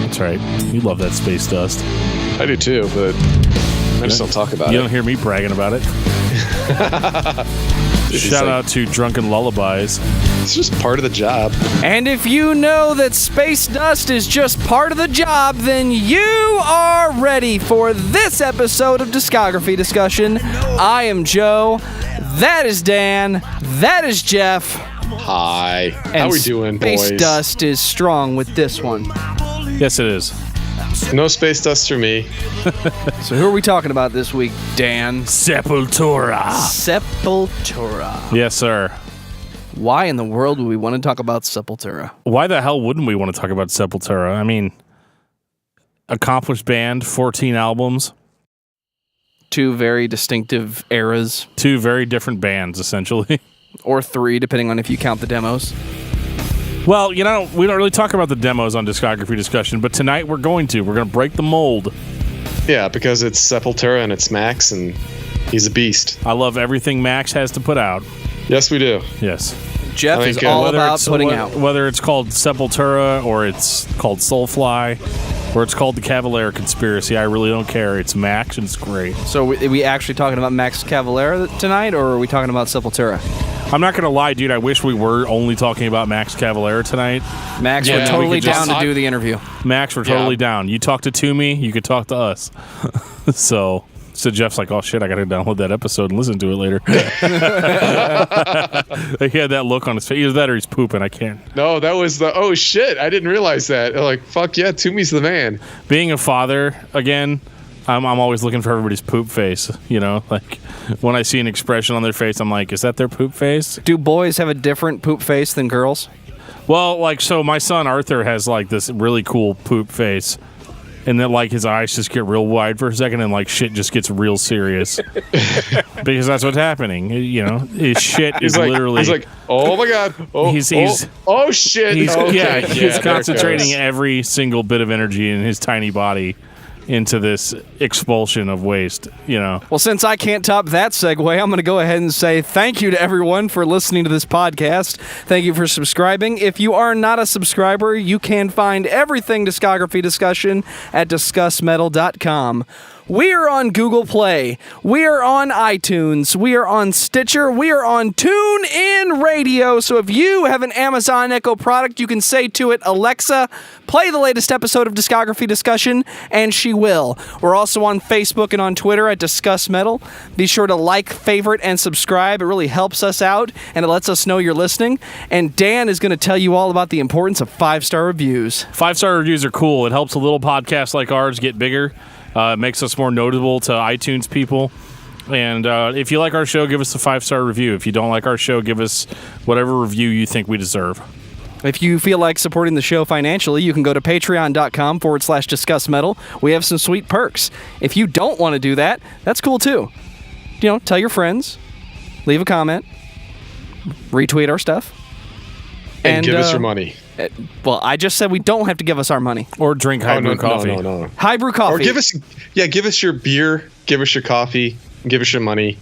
That's right. You love that space dust. I do too, but I just don't talk about it. You don't hear me bragging about it. Shout out to Drunken Lullabies. It's just part of the job. And if you know that space dust is just part of the job, then you are ready for this episode of Discography Discussion. I am Joe. That is Dan. That is Geoff. Hi. How we doing, boys? Space dust is strong with this one. Yes, it is. No space dust for me. So who are we talking about this week, Dan? Sepultura. Sepultura. Yes, sir. Why in the world would we want to talk about Sepultura? Why the hell wouldn't we want to talk about Sepultura? I mean, accomplished band, 14 albums. Two very distinctive eras. Two very different bands, essentially. Or three, depending on if you count the demos. Well, you know, we don't really talk about the demos on Discography Discussion, but tonight we're going to. We're going to break the mold. Yeah, because it's Sepultura and it's Max, and he's a beast. I love everything Max has to put out. Yes, we do. Yes. Geoff is all about putting out. Whether it's called Sepultura, or it's called Soulfly, or it's called the Cavalera Conspiracy, I really don't care. It's Max, and it's great. So are we actually talking about Max Cavalera tonight, or are we talking about Sepultura? I'm not going to lie, dude. I wish we were only talking about Max Cavalera tonight. Max, we're totally down to do the interview. Max, we're totally down. You talk to Toomey, you could talk to us. So Jeff's like, oh shit, I got to download that episode and listen to it later. He had that look on his face. Either that or he's pooping. I can't. No, that was the, oh shit, I didn't realize that. Like, fuck yeah, Toomey's the man. Being a father, again, I'm always looking for everybody's poop face, you know? Like, when I see an expression on their face, I'm like, is that their poop face? Do boys have a different poop face than girls? Well, like, so my son Arthur has, like, this really cool poop face. And then, like, his eyes just get real wide for a second, and, like, shit just gets real serious. Because that's what's happening. You know, his shit is like, literally... He's like, oh, my God. Oh, he's oh shit. He's concentrating every single bit of energy in his tiny body into this expulsion of waste, you know. Well, since I can't top that segue, I'm going to go ahead and say thank you to everyone for listening to this podcast. Thank you for subscribing. If you are not a subscriber, you can find everything Discography Discussion at discussmetal.com. We are on Google Play. We are on iTunes. We are on Stitcher. We are on TuneIn Radio. So if you have an Amazon Echo product, you can say to it, Alexa, play the latest episode of Discography Discussion, and she will. We're also on Facebook and on Twitter at Discuss Metal. Be sure to like, favorite, and subscribe. It really helps us out, and it lets us know you're listening. And Dan is going to tell you all about the importance of 5-star reviews. 5-star reviews are cool. It helps a little podcast like ours get bigger. It makes us more notable to iTunes people. And if you like our show, give us a 5-star review. If you don't like our show, give us whatever review you think we deserve. If you feel like supporting the show financially, you can go to patreon.com/discussmetal. We have some sweet perks. If you don't want to do that, that's cool too. You know, tell your friends, leave a comment, retweet our stuff. And give us your money. Well, I just said we don't have to give us our money. Or drink high brew coffee. No. High brew coffee. Or give us your beer, give us your coffee, give us your money.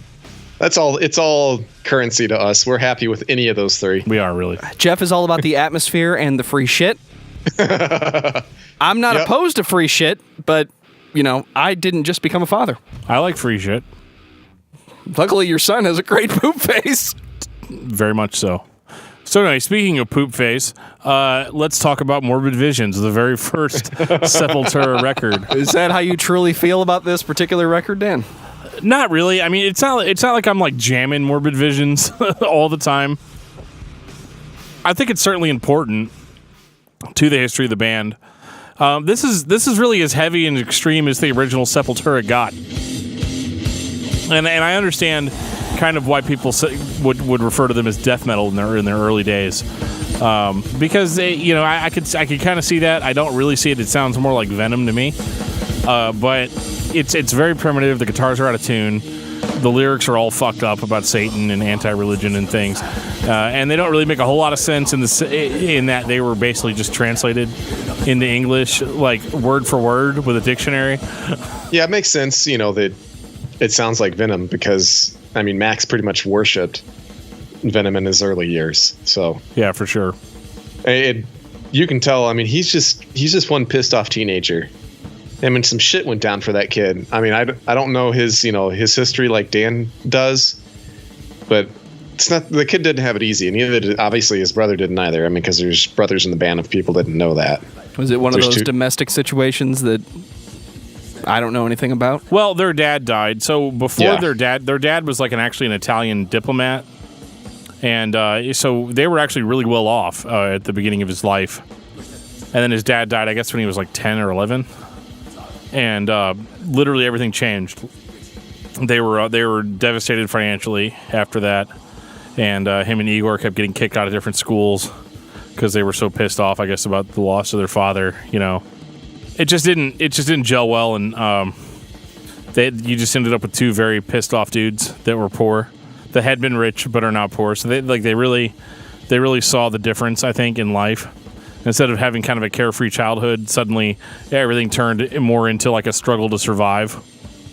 That's all. It's all currency to us. We're happy with any of those three. We are, really. Geoff is all about the atmosphere and the free shit. I'm not opposed to free shit, but, you know, I didn't just become a father. I like free shit. Luckily, your son has a great poop face. Very much so. So anyway, speaking of poop face, let's talk about Morbid Visions, the very first Sepultura record. Is that how you truly feel about this particular record, Dan? Not really. I mean, it's not like I'm like jamming Morbid Visions all the time. I think it's certainly important to the history of the band. This is really as heavy and extreme as the original Sepultura got, and I understand kind of why people would refer to them as death metal in their early days, because I could kind of see that. I don't really see it. It sounds more like Venom to me, but it's very primitive. The guitars are out of tune. The lyrics are all fucked up about Satan and anti-religion and things, and they don't really make a whole lot of sense in that they were basically just translated into English, like word for word with a dictionary. Yeah, it makes sense. You know, that it sounds like Venom because, I mean, Max pretty much worshipped Venom in his early years. So yeah, for sure. You can tell. I mean, he's just one pissed off teenager. I mean, some shit went down for that kid. I mean, I don't know his history like Dan does, but it's not, the kid didn't have it easy, and obviously his brother didn't either. I mean, because there's brothers in the band if people didn't know that. Was it one of those domestic situations that I don't know anything about? Well, their dad died. So before their dad was like actually an Italian diplomat. And so they were actually really well off at the beginning of his life. And then his dad died, I guess, when he was like 10 or 11. And literally everything changed. They were devastated financially after that. And him and Igor kept getting kicked out of different schools because they were so pissed off, I guess, about the loss of their father. You know, it just didn't gel well, and you just ended up with two very pissed off dudes that were poor, that had been rich but are not poor. So they really saw the difference, I think, in life. Instead of having kind of a carefree childhood, suddenly everything turned more into like a struggle to survive.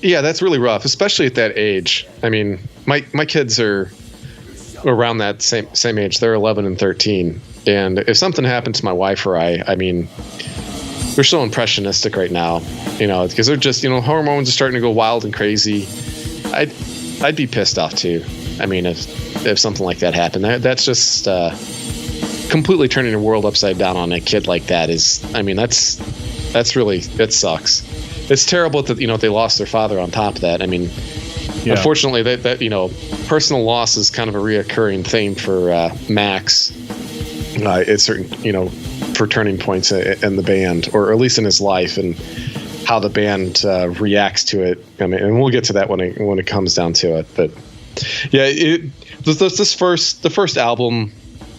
Yeah, that's really rough, especially at that age. I mean, my kids are around that same age. They're 11 and 13. And if something happened to my wife or I mean, they're so impressionistic right now, you know, because they're just, you know, hormones are starting to go wild and crazy. I'd be pissed off too. I mean, if something like that happened, that's just completely turning the world upside down on a kid like that is, I mean, that's really, it sucks. It's terrible that, you know, they lost their father on top of that. I mean, unfortunately, that you know, personal loss is kind of a reoccurring theme for Max at certain, you know, for turning points in the band, or at least in his life, and how the band reacts to it. I mean, and we'll get to that when it comes down to it. But yeah, the first album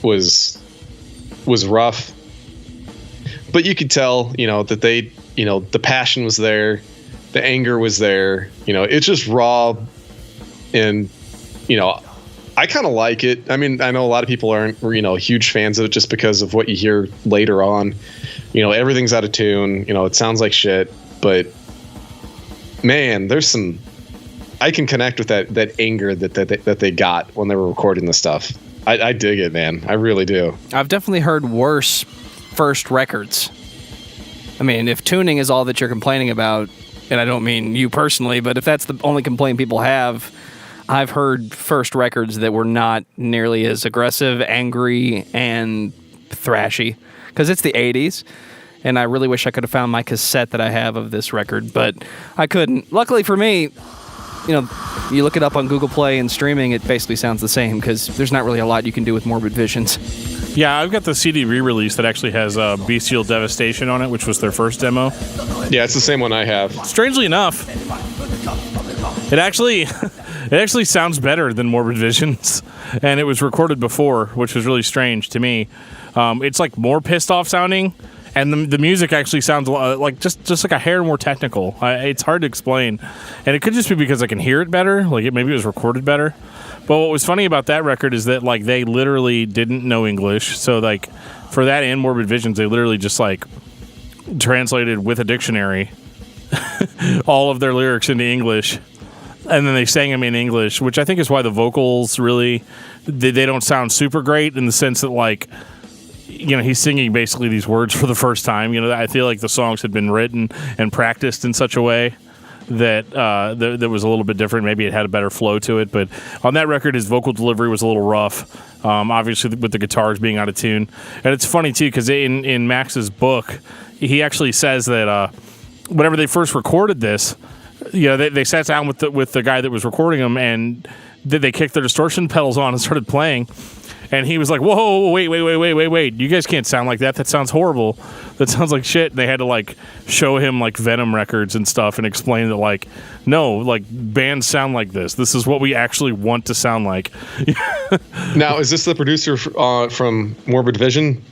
was rough, but you could tell, you know, that they, you know, the passion was there, the anger was there, you know, it's just raw, and, you know, I kind of like it. I mean, I know a lot of people aren't, you know, huge fans of it just because of what you hear later on. You know, everything's out of tune, you know, it sounds like shit, but man, there's some, I can connect with that anger that they got when they were recording this stuff. I dig it, man. I really do. I've definitely heard worse first records. I mean, if tuning is all that you're complaining about, and I don't mean you personally, but if that's the only complaint people have, I've heard first records that were not nearly as aggressive, angry, and thrashy, because it's the 80s, and I really wish I could have found my cassette that I have of this record, but I couldn't. Luckily for me, you know, you look it up on Google Play and streaming, it basically sounds the same, because there's not really a lot you can do with Morbid Visions. Yeah, I've got the CD re-release that actually has Bestial Devastation on it, which was their first demo. Yeah, it's the same one I have. Strangely enough, it actually sounds better than Morbid Visions, and it was recorded before, which was really strange to me. It's like more pissed off sounding, and the music actually sounds like just like a hair more technical. It's hard to explain, and it could just be because I can hear it better. Like maybe it was recorded better. But what was funny about that record is that like they literally didn't know English, so like for that and Morbid Visions, they literally just like translated with a dictionary all of their lyrics into English, and then they sang them in English, which I think is why the vocals really they don't sound super great, in the sense that, like, you know, he's singing basically these words for the first time. You know, I feel like the songs had been written and practiced in such a way that that was a little bit different. Maybe it had a better flow to it, but on that record, his vocal delivery was a little rough. Obviously, with the guitars being out of tune, and it's funny too because in Max's book, he actually says that whenever they first recorded this, you know, they sat down with the guy that was recording them, and they kicked their distortion pedals on and started playing. And he was like, whoa, wait. You guys can't sound like that. That sounds horrible. That sounds like shit. And they had to, like, show him, like, Venom records and stuff and explain that, like, no, like, bands sound like this. This is what we actually want to sound like. Now, is this the producer from Morbid Vision?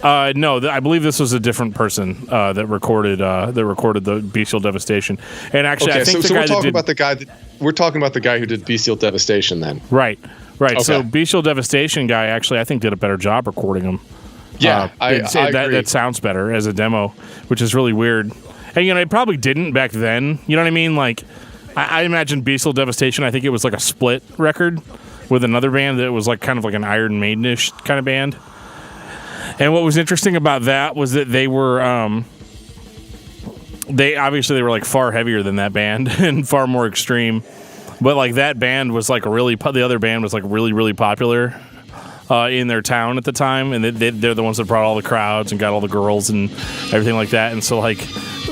No, I believe this was a different person that recorded the Bestial Devastation. And actually, okay, I think so we're talking about the guy who did Bestial Devastation then. Right. Okay. So Bestial Devastation guy actually, I think, did a better job recording them. Yeah, I agree. That sounds better as a demo, which is really weird. And, you know, it probably didn't back then. You know what I mean? Like, I imagine Bestial Devastation, I think it was like a split record with another band that was like kind of like an Iron Maiden-ish kind of band. And what was interesting about that was that they were they were like far heavier than that band and far more extreme. But like that band was like the other band was like really, really popular in their town at the time, and they're the ones that brought all the crowds and got all the girls and everything like that. And so, like,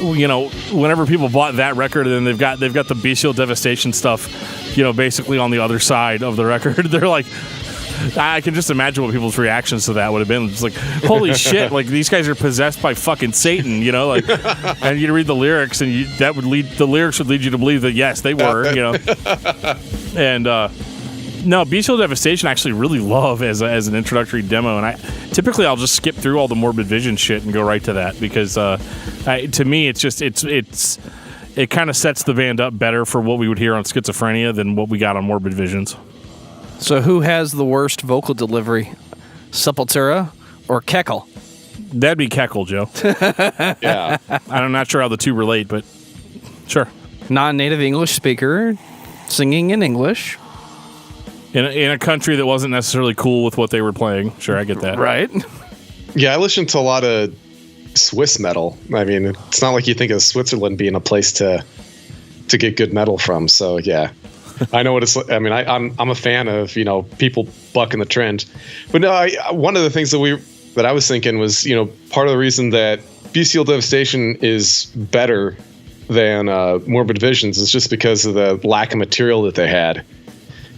you know, whenever people bought that record, and then they've got the Bestial Devastation stuff, you know, basically on the other side of the record, they're like, I can just imagine what people's reactions to that would have been. It's like, holy shit, like these guys are possessed by fucking Satan, you know, like, and you read the lyrics, and the lyrics would lead you to believe that yes, they were, you know, and. No, Bestial Devastation I actually really love as an introductory demo, and I'll just skip through all the Morbid Visions shit and go right to that because to me it kind of sets the band up better for what we would hear on Schizophrenia than what we got on Morbid Visions. So who has the worst vocal delivery, Sepultura or Kekel? That'd be Kekel, Joe. Yeah, I'm not sure how the two relate, but sure. Non-native English speaker, singing in English. In a country that wasn't necessarily cool with what they were playing. Sure, I get that. Right. yeah. I listen to a lot of Swiss metal. I mean, it's not like you think of Switzerland being a place to get good metal from. So yeah, I know what it's like. I mean, I'm a fan of, you know, people bucking the trend. But no, one of the things that I was thinking was, you know, part of the reason that Bestial Devastation is better than Morbid Visions is just because of the lack of material that they had.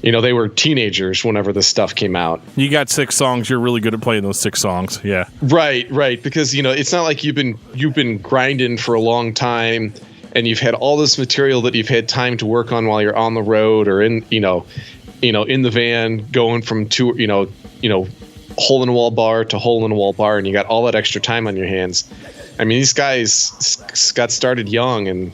You know, they were teenagers whenever this stuff came out. You got 6 songs. You're really good at playing those 6 songs. Yeah. Right. Because, you know, it's not like you've been grinding for a long time and you've had all this material that you've had time to work on while you're on the road or in the van going from hole in a wall bar to hole in a wall bar, and you got all that extra time on your hands. I mean, these guys got started young, and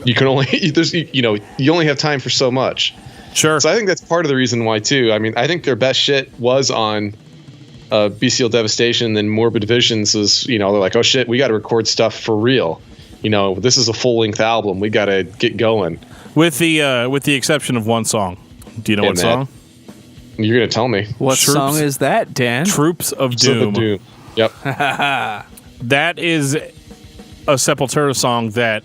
you can only you only have time for so much. Sure. So I think that's part of the reason why too. I mean, I think their best shit was on Bestial Devastation. Then Morbid Visions was, they're like, oh shit, we got to record stuff for real. This is a full length album. We got to get going. With the exception of one song. Do you know what song? You're gonna tell me. What song is that, Dan? Troops of Doom. Yep. That is a Sepultura song that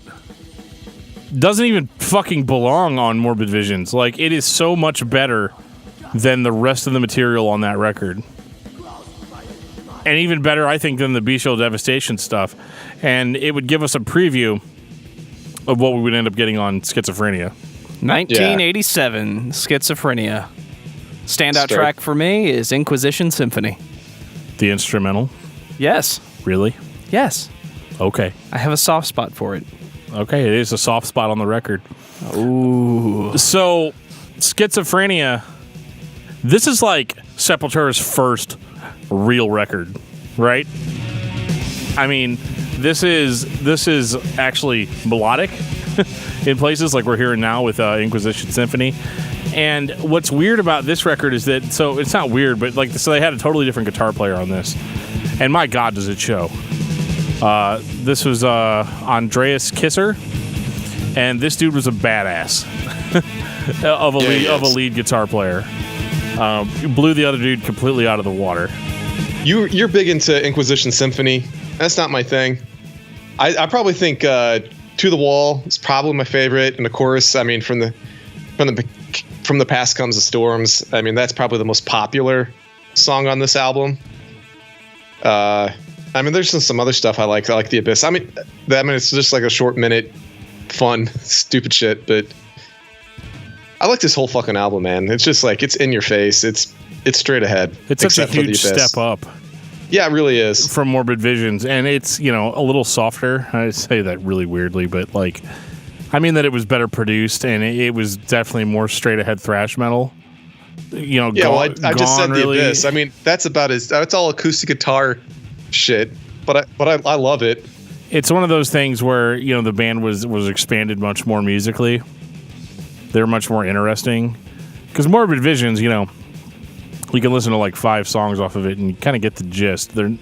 doesn't even fucking belong on Morbid Visions. Like, it is so much better than the rest of the material on that record. And even better, I think, than the Bestial Devastation stuff. And it would give us a preview of what we would end up getting on Schizophrenia. 1987, Schizophrenia. Standout track for me is Inquisition Symphony. The instrumental? Yes. Really? Yes. Okay. I have a soft spot for it. Okay, it is a soft spot on the record. Ooh. So, Schizophrenia, this is like Sepultura's first real record, right? I mean, this is actually melodic in places like we're hearing now with Inquisition Symphony. And what's weird about this record is that, so it's not weird, but so they had a totally different guitar player on this. And my God, does it show. This was Andreas Kisser, and this dude was a badass of a lead guitar player. Blew the other dude completely out of the water. You're big into Inquisition Symphony. That's not my thing. I probably think To the Wall is probably my favorite, and of course, I mean, from the Past Comes the Storms. I mean, that's probably the most popular song on this album. I mean, there's some other stuff I like. I like The Abyss. I mean, it's just like a short minute, fun, stupid shit. But I like this whole fucking album, man. It's just like, it's in your face. It's straight ahead. It's such a huge step up. Yeah, it really is. From Morbid Visions. And it's, a little softer. I say that really weirdly, but like, I mean that it was better produced, and it was definitely more straight ahead thrash metal. I just said The Abyss. I mean, that's all acoustic guitar shit, but I love it. It's one of those things where the band was expanded much more musically. They're much more interesting because Morbid Visions, you can listen to like 5 songs off of it and you kind of get the gist. They're not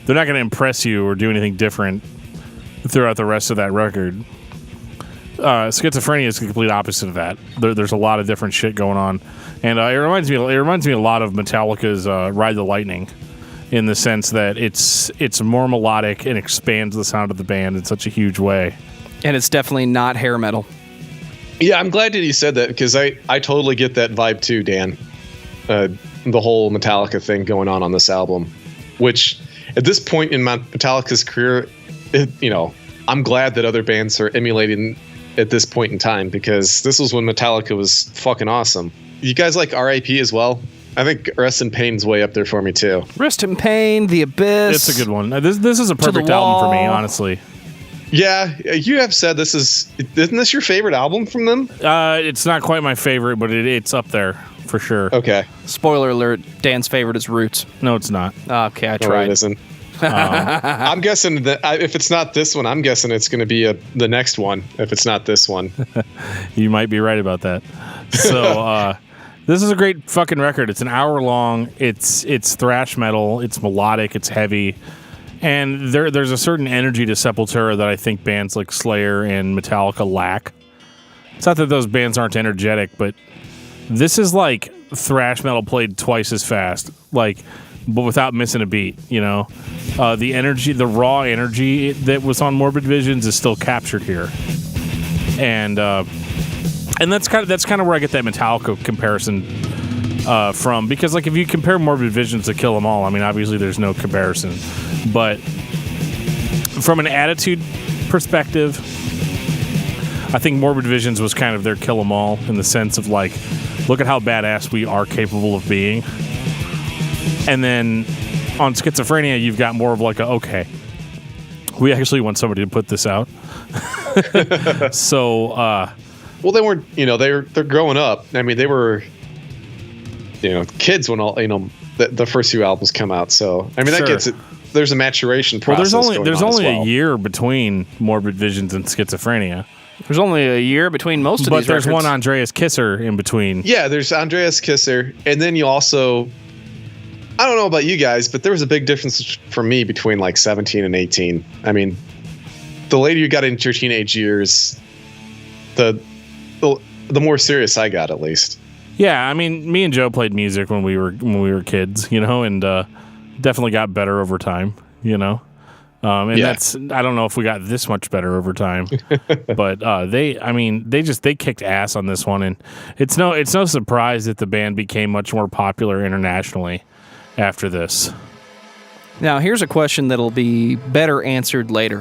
going to impress you or do anything different throughout the rest of that record. Schizophrenia is the complete opposite of that. There's a lot of different shit going on, and it reminds me a lot of Metallica's Ride the Lightning, in the sense that it's more melodic and expands the sound of the band in such a huge way. And it's definitely not hair metal. Yeah, I'm glad that you said that, because I totally get that vibe too, Dan. The whole Metallica thing going on this album, which at this point in Metallica's career, I'm glad that other bands are emulating at this point in time, because this was when Metallica was fucking awesome. You guys like R.I.P. as well? I think Rest in Pain's way up there for me too. Rest in Pain, The Abyss. It's a good one. This is a perfect album for me, honestly. Yeah, you have said isn't this your favorite album from them? It's not quite my favorite, but it's up there for sure. Okay. Spoiler alert, Dan's favorite is Roots. No, it's not. Okay, I No, tried. it isn't. I'm guessing that if it's not this one, I'm guessing it's going to be the next one. If it's not this one, You might be right about that. So this is a great fucking record. It's an hour long. It's thrash metal. It's melodic. It's heavy, and there's a certain energy to Sepultura that I think bands like Slayer and Metallica lack. It's not that those bands aren't energetic, but this is like thrash metal played twice as fast, but without missing a beat. The energy, the raw energy that was on Morbid Visions is still captured here, and that's kind of where I get that Metallica comparison from, because if you compare Morbid Visions to Kill 'Em All, I mean obviously there's no comparison, but from an attitude perspective, I think Morbid Visions was kind of their Kill 'Em All, in the sense of look at how badass we are capable of being. And then on Schizophrenia, you've got more of okay, we actually want somebody to put this out. So, well, they weren't. They're growing up. I mean, they were, kids when the first few albums come out. So, I mean, Sure. that gets it. There's a maturation process. There's only a year between Morbid Visions and Schizophrenia. There's only a year between most of But these there's records. one Andreas Kisser in between. Yeah, there's Andreas Kisser, and then you also. I don't know about you guys, but there was a big difference for me between 17 and 18. I mean, the later you got into your teenage years, the more serious I got, at least. Yeah, I mean, me and Joe played music when we were kids, and definitely got better over time, and that's, I don't know if we got this much better over time, but they kicked ass on this one, and it's no surprise that the band became much more popular internationally after this. Now, here's a question that'll be better answered later.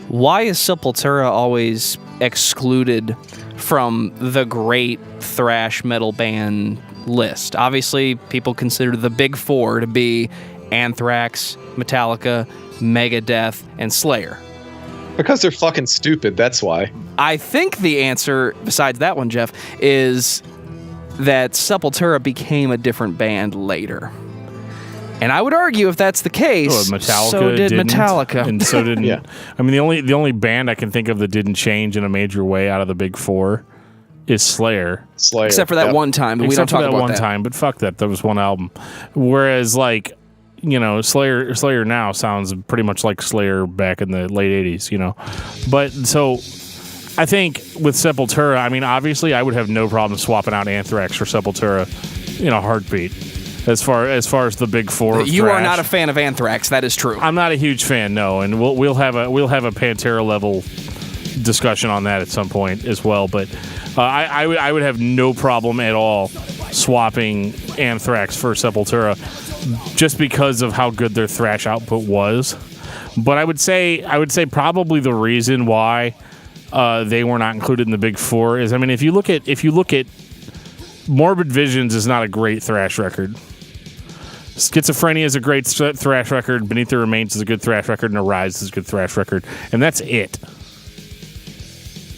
Why is Sepultura always excluded from the great thrash metal band list? Obviously, people consider the big four to be Anthrax, Metallica, Megadeth, and Slayer. Because they're fucking stupid, that's why. I think the answer, besides that one, Geoff, is that Sepultura became a different band later. And I would argue, if that's the case, Metallica so did didn't, Metallica. and so didn't. Yeah. I mean, the only band I can think of that didn't change in a major way out of the big four is Slayer. Except for that Yep. one time, but we don't Except for talk that about one that. time, but fuck that. That was one album. Whereas, Slayer now sounds pretty much like Slayer back in the late 80s, But so I think with Sepultura, I mean, obviously I would have no problem swapping out Anthrax for Sepultura in a heartbeat. As far as the big four of You are thrash. not a fan of Anthrax, that is true. I'm not a huge fan, no, and we'll have a Pantera level discussion on that at some point as well. But I would have no problem at all swapping Anthrax for Sepultura, just because of how good their thrash output was. But I would say probably the reason why they were not included in the big four is, I mean, if you look at Morbid Visions is not a great thrash record. Schizophrenia is a great thrash record. Beneath the Remains is a good thrash record, and Arise is a good thrash record, and that's it.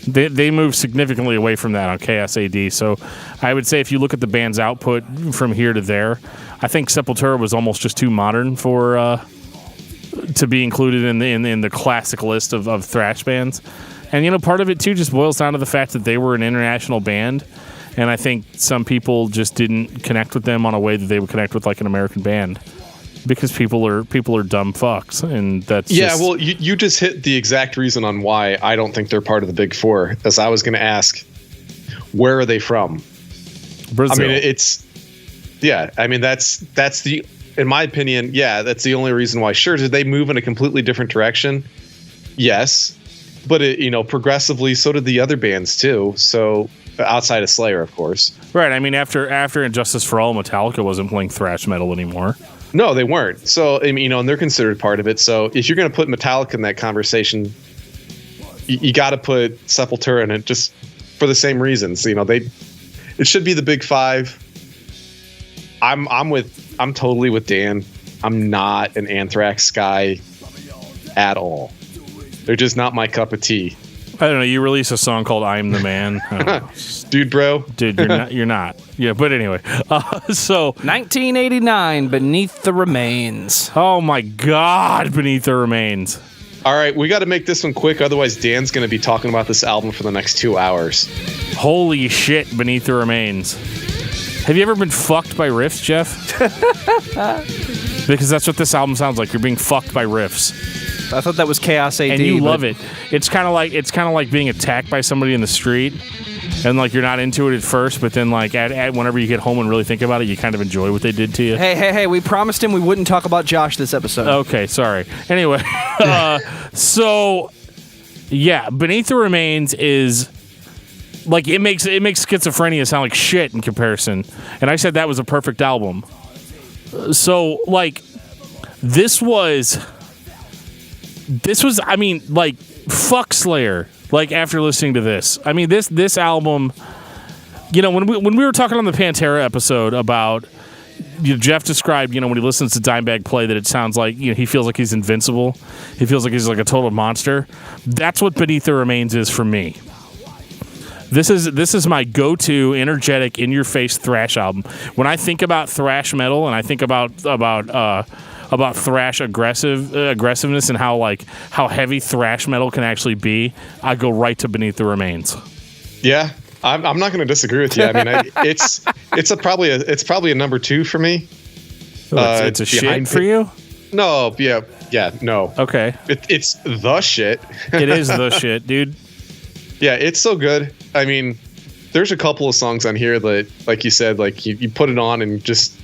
They moved significantly away from that on Chaos AD. So I would say if you look at the band's output from here to there, I think Sepultura was almost just too modern for to be included in the classic list of thrash bands. And part of it too just boils down to the fact that they were an international band. And I think some people just didn't connect with them on a way that they would connect with an American band. Because people are dumb fucks, and that's well, you just hit the exact reason on why I don't think they're part of the big four. As I was going to ask, where are they from? Brazil. I mean, that's the, in my opinion, that's the only reason why. Sure, did they move in a completely different direction? Yes, but progressively, so did the other bands too. So outside of Slayer, of course. Right. I mean, after Injustice for All, Metallica wasn't playing thrash metal anymore. No, they weren't. So, I mean, and they're considered part of it. So if you're going to put Metallica in that conversation, you got to put Sepultura in it just for the same reasons. It should be the big five. I'm totally with Dan. I'm not an Anthrax guy at all. They're just not my cup of tea. I don't know. You release a song called "I'm the Man," dude, bro. Dude, you're not. Yeah, but anyway. So 1989, Beneath the Remains. Oh my God, Beneath the Remains. All right, we got to make this one quick. Otherwise, Dan's going to be talking about this album for the next 2 hours. Holy shit, Beneath the Remains. Have you ever been fucked by riffs, Geoff? Because that's what this album sounds like. You're being fucked by riffs. I thought that was Chaos AD. And you love it. It's kind of like being attacked by somebody in the street, and like you're not into it at first, but then like at whenever you get home and really think about it, you kind of enjoy what they did to you. Hey! We promised him we wouldn't talk about Josh this episode. Okay, sorry. Anyway, so yeah, Beneath the Remains is like it makes Schizophrenia sound like shit in comparison, and I said that was a perfect album. So like this was. I mean, like, fuck Slayer. Like, after listening to this, I mean, this album, when we were talking on the Pantera episode about, Geoff described, when he listens to Dimebag play, that it sounds like, he feels like he's invincible. He feels like he's like a total monster. That's what Beneath the Remains is for me. This is my go-to energetic, in-your-face thrash album. When I think about thrash metal and I think about thrash aggressiveness and how heavy thrash metal can actually be, I go right to Beneath the Remains. Yeah, I'm not going to disagree with you. I mean, it's probably a number 2 for me. It's a shit for you? No, yeah, no. Okay, it's the shit. It is the shit, dude. Yeah, it's so good. I mean, there's a couple of songs on here that, like you said, like you put it on and just.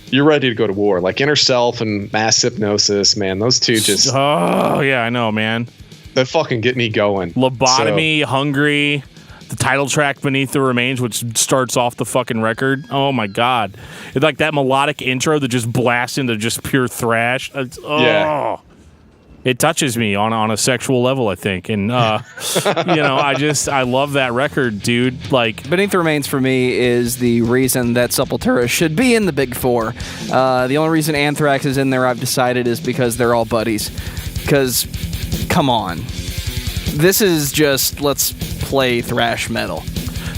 You're ready to go to war, like Inner Self and Mass Hypnosis, man. Those two just... Oh, yeah, I know, man. They fucking get me going. Lobotomy, Hungry, the title track Beneath the Remains, which starts off the fucking record. Oh, my God. It's like that melodic intro that just blasts into just pure thrash. Yeah. It touches me on a sexual level, I think. And, I love that record, dude. Like, Beneath the Remains for me is the reason that Sepultura should be in the Big Four. The only reason Anthrax is in there, I've decided, is because they're all buddies. Because, come on. This is just, let's play thrash metal.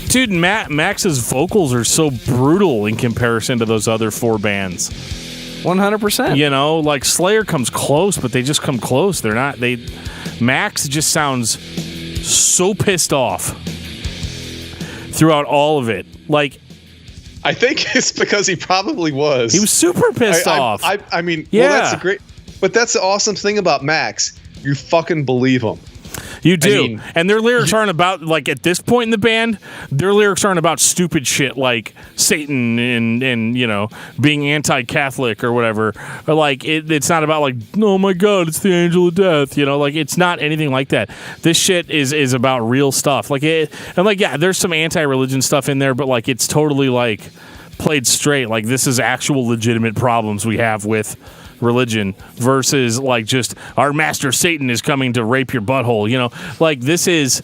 Dude, Max's vocals are so brutal in comparison to those other 4 bands. 100%. Like Slayer comes close, but they just come close. Max just sounds so pissed off throughout all of it. Like, I think it's because he probably was. He was super pissed off. I mean, yeah. Well, that's the awesome thing about Max. You fucking believe him. You do. And their lyrics aren't about, like, at this point in the band, their lyrics aren't about stupid shit like Satan and being anti-Catholic or whatever. Or, like, it's not about, like, oh, my God, it's the angel of death. Like, it's not anything like that. This shit is about real stuff. Like, there's some anti-religion stuff in there, but, like, it's totally, like, played straight. Like, this is actual legitimate problems we have with religion versus like just our master Satan is coming to rape your butthole. Like this is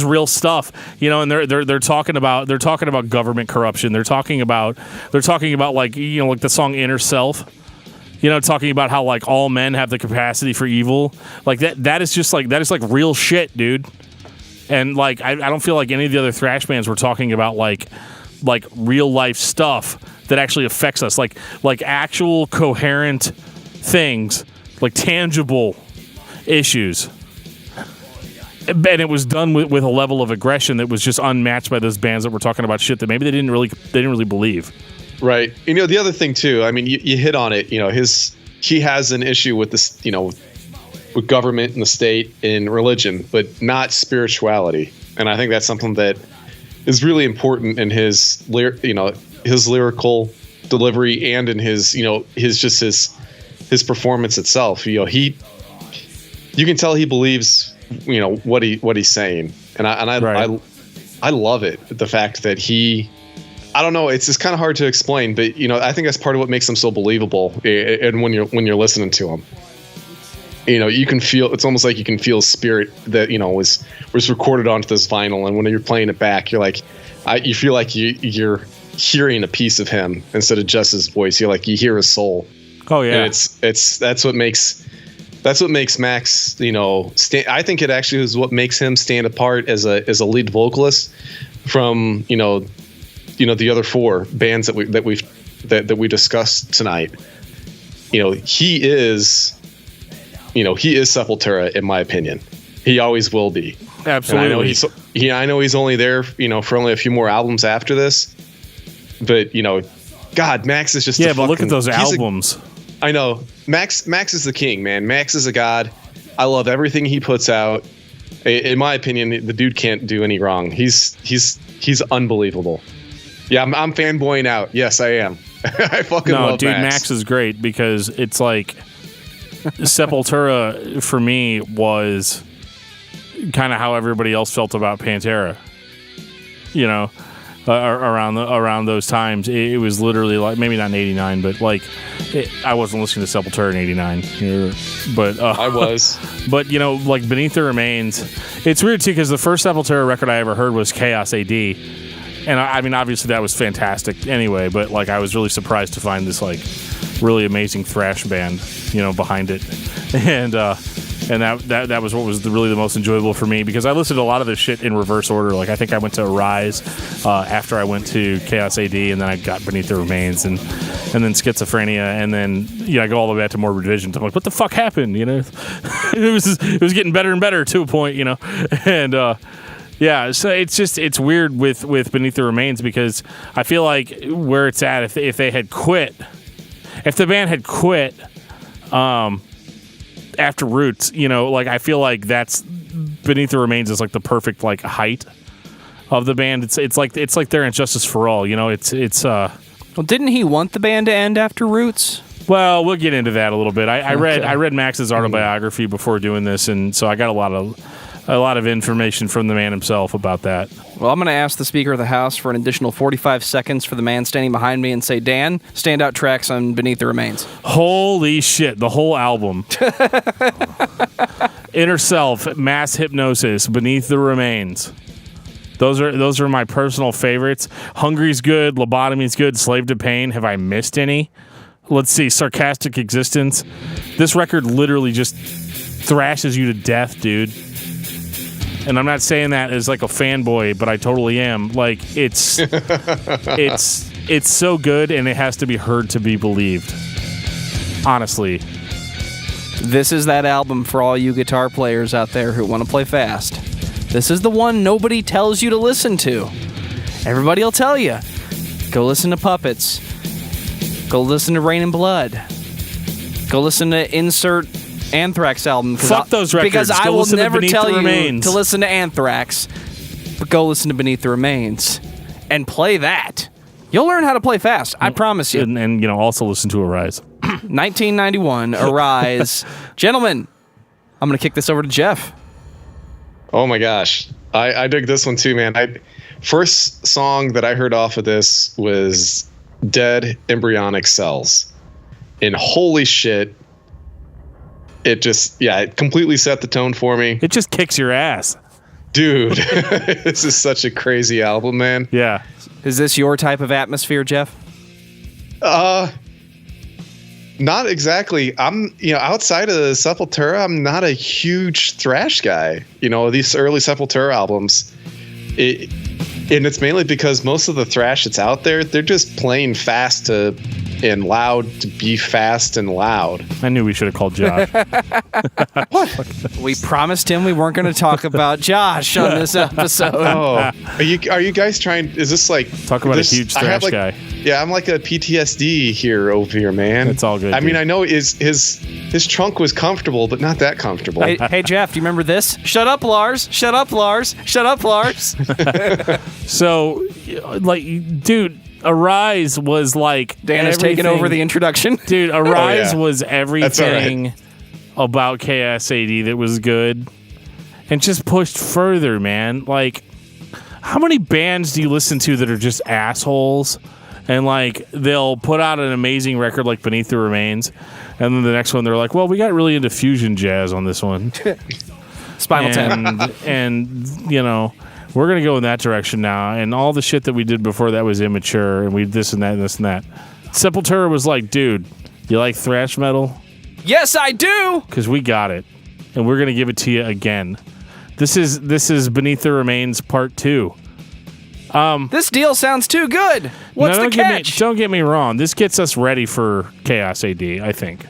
real stuff. And they're talking about government corruption. They're talking about like like the song Inner Self. Talking about how like all men have the capacity for evil. Like that is like real shit, dude. And like I don't feel like any of the other thrash bands were talking about like real life stuff that actually affects us, like actual coherent things, like tangible issues. And it was done with a level of aggression that was just unmatched by those bands that were talking about shit that maybe they didn't really believe. Right. You know, the other thing too, I mean, you hit on it, you know, he has an issue with this, you know, with government and the state and religion, but not spirituality. And I think that's something that is really important in his lyrical delivery and in his, you know, his performance itself. You know, you can tell he believes, you know, what he's saying. And I love it. The fact that I don't know, it's just kind of hard to explain, but you know, I think that's part of what makes him so believable. And when you're listening to him, you know, you can feel, it's almost like you can feel spirit that, you know, was recorded onto this vinyl. And when you're playing it back, you're like, you feel like you're hearing a piece of him instead of just his voice. You're like, you hear his soul. Oh yeah. And that's what makes Max, you know, I think it actually is what makes him stand apart as a lead vocalist from, you know, the other four bands that we discussed tonight. You know, he is Sepultura in my opinion. He always will be. Absolutely. And I know he's only there, you know, for only a few more albums after this. But, you know, God, Max is just but look at those albums. I know. Max is the king, man. Max is a god. I love everything he puts out. In my opinion, the dude can't do any wrong. He's unbelievable. Yeah, I'm fanboying out. Yes, I am. I fucking love dude, Max. Max is great because it's like Sepultura for me was kind of how everybody else felt about Pantera. You know, around those times, it was literally like, maybe not in '89, but like I wasn't listening to Sepultura in '89, but I was. But you know, like Beneath the Remains, it's weird too because the first Sepultura record I ever heard was Chaos AD. And I mean, obviously that was fantastic anyway, but like I was really surprised to find this like really amazing thrash band, you know, behind it. And that was what was really the most enjoyable for me because I listened to a lot of this shit in reverse order. Like I think I went to Arise after I went to Chaos AD, and then I got Beneath the Remains and then Schizophrenia, and then I go all the way back to Morbid Visions. I'm like, what the fuck happened? You know, it was getting better and better to a point, you know, and yeah, so it's weird with Beneath the Remains because I feel like where it's at, if they had quit, if the band had quit after Roots, you know, like I feel like that's Beneath the Remains is like the perfect like height of the band. It's like they're in Justice for All, you know. It's well, didn't he want the band to end after Roots? Well, we'll get into that a little bit. I read Max's autobiography before doing this, and so I got a lot of information from the man himself about that. Well, I'm going to ask the Speaker of the House for an additional 45 seconds for the man standing behind me and say, Dan, standout tracks on Beneath the Remains. Holy shit, the whole album. Inner Self, Mass Hypnosis, Beneath the Remains. Those are my personal favorites. Hungry's good, Lobotomy's good, Slave to Pain. Have I missed any? Let's see, Sarcastic Existence. This record literally just thrashes you to death, dude. And I'm not saying that as like a fanboy, but I totally am. Like it's so good, and it has to be heard to be believed. Honestly, this is that album for all you guitar players out there who want to play fast. This is the one nobody tells you to listen to. Everybody will tell you, go listen to Puppets, go listen to Rain and Blood, go listen to insert Anthrax album. Fuck those records. Because I will never tell you Remains. to listen to Anthrax, but go listen to Beneath the Remains and play that. You'll learn how to play fast. I promise you. And you know, also listen to Arise. 1991, Arise. Gentlemen, I'm going to kick this over to Geoff. Oh my gosh. I dig this one too, man. First song that I heard off of this was Dead Embryonic Cells. And holy shit, it just, it completely set the tone for me. It just kicks your ass. Dude, this is such a crazy album, man. Yeah. Is this your type of atmosphere, Geoff? Not exactly. I'm, outside of Sepultura, I'm not a huge thrash guy. These early Sepultura albums, and it's mainly because most of the thrash that's out there, they're just playing fast to and loud to be fast and loud. I knew we should have called Josh. We promised him we weren't going to talk about Josh on this episode. Oh, are you guys trying? Is this like Talk about a huge thrash guy. Yeah, I'm like a PTSD here over here, man. It's all good. I mean, I know his trunk was comfortable, but not that comfortable. Hey, Geoff, do you remember this? Shut up, Lars. Shut up, Lars. Shut up, Lars. So, like, dude, Arise was like Dan has taken over the introduction. Dude, Arise yeah. was everything about Chaos AD that was good, and just pushed further, man. Like, how many bands do you listen to that are just assholes? And, like, they'll put out an amazing record like Beneath the Remains, and then the next one they're like, well, we got really into fusion jazz on this one. Spinal Tap. And, you know, we're going to go in that direction now. And all the shit that we did before that was immature, and we this and that and this and that. Sepultura was like, dude, you like thrash metal? Yes, I do. Because we got it, and we're going to give it to you again. This is Beneath the Remains Part 2. This deal sounds too good. What's the catch? Don't get me wrong. This gets us ready for Chaos AD, I think.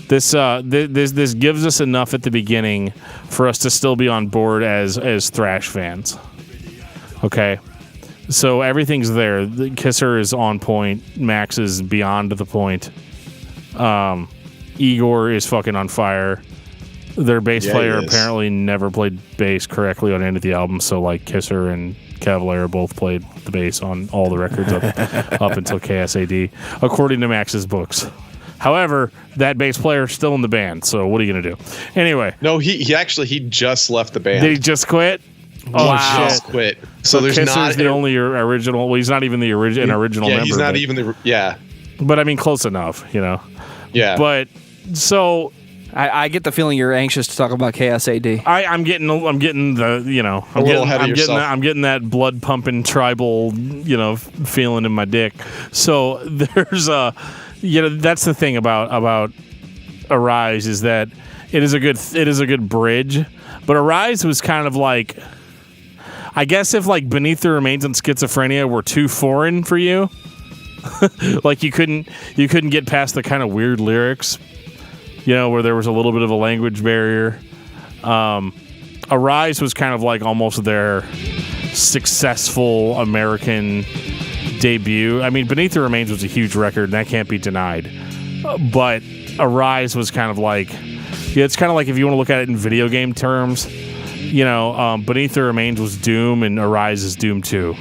This gives us enough at the beginning for us to still be on board as thrash fans. Okay? So everything's there. The Kisser is on point. Max is beyond the point. Igor is fucking on fire. Their bass player apparently never played bass correctly on any of the albums, so like Kisser and Cavalera both played the bass on all the records up until Chaos AD, according to Max's books. However, that bass player is still in the band, so what are you going to do? Anyway. No, he just left the band. Did he just quit? Oh, wow. Just quit. So there's Kisser's not the only original. Well, he's not even the original member. Yeah, he's not even the. Yeah. But I mean, close enough, you know. Yeah. But so. I get the feeling you're anxious to talk about Chaos AD. I'm getting the, you know, I'm getting that blood pumping tribal, you know, feeling in my dick. So there's you know, that's the thing about Arise is that it is a good bridge, but Arise was kind of like, I guess if like Beneath the Remains and Schizophrenia were too foreign for you, like you couldn't get past the kind of weird lyrics. You know, where there was a little bit of a language barrier. Arise was kind of like almost their successful American debut. I mean, Beneath the Remains was a huge record, and that can't be denied. But Arise was kind of like, yeah, it's kind of like if you want to look at it in video game terms, you know, Beneath the Remains was Doom, and Arise is Doom 2.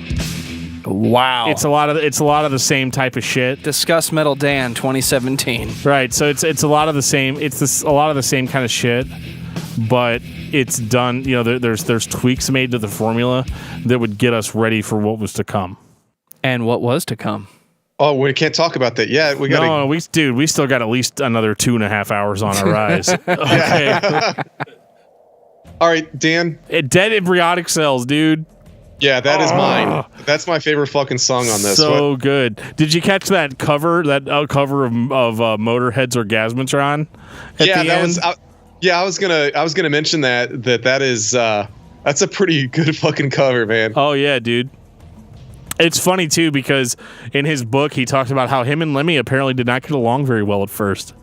Wow. It's a lot of the same type of shit. Discuss Metal Dan 2017. Right. So it's a lot of the same. A lot of the same kind of shit, but it's done. You know, there's tweaks made to the formula that would get us ready for what was to come. And what was to come? Oh, we can't talk about that yet. We got. No, we still got at least another 2.5 hours on Arise. Okay. All right, Dan. Dead Embryonic Cells, dude. Yeah, that is mine. That's my favorite fucking song on this. So good. Did you catch that cover? That cover of Motorhead's Orgasmatron? Yeah, that was. I was gonna mention that is that's a pretty good fucking cover, man. Oh yeah, dude. It's funny too because in his book he talks about how him and Lemmy apparently did not get along very well at first.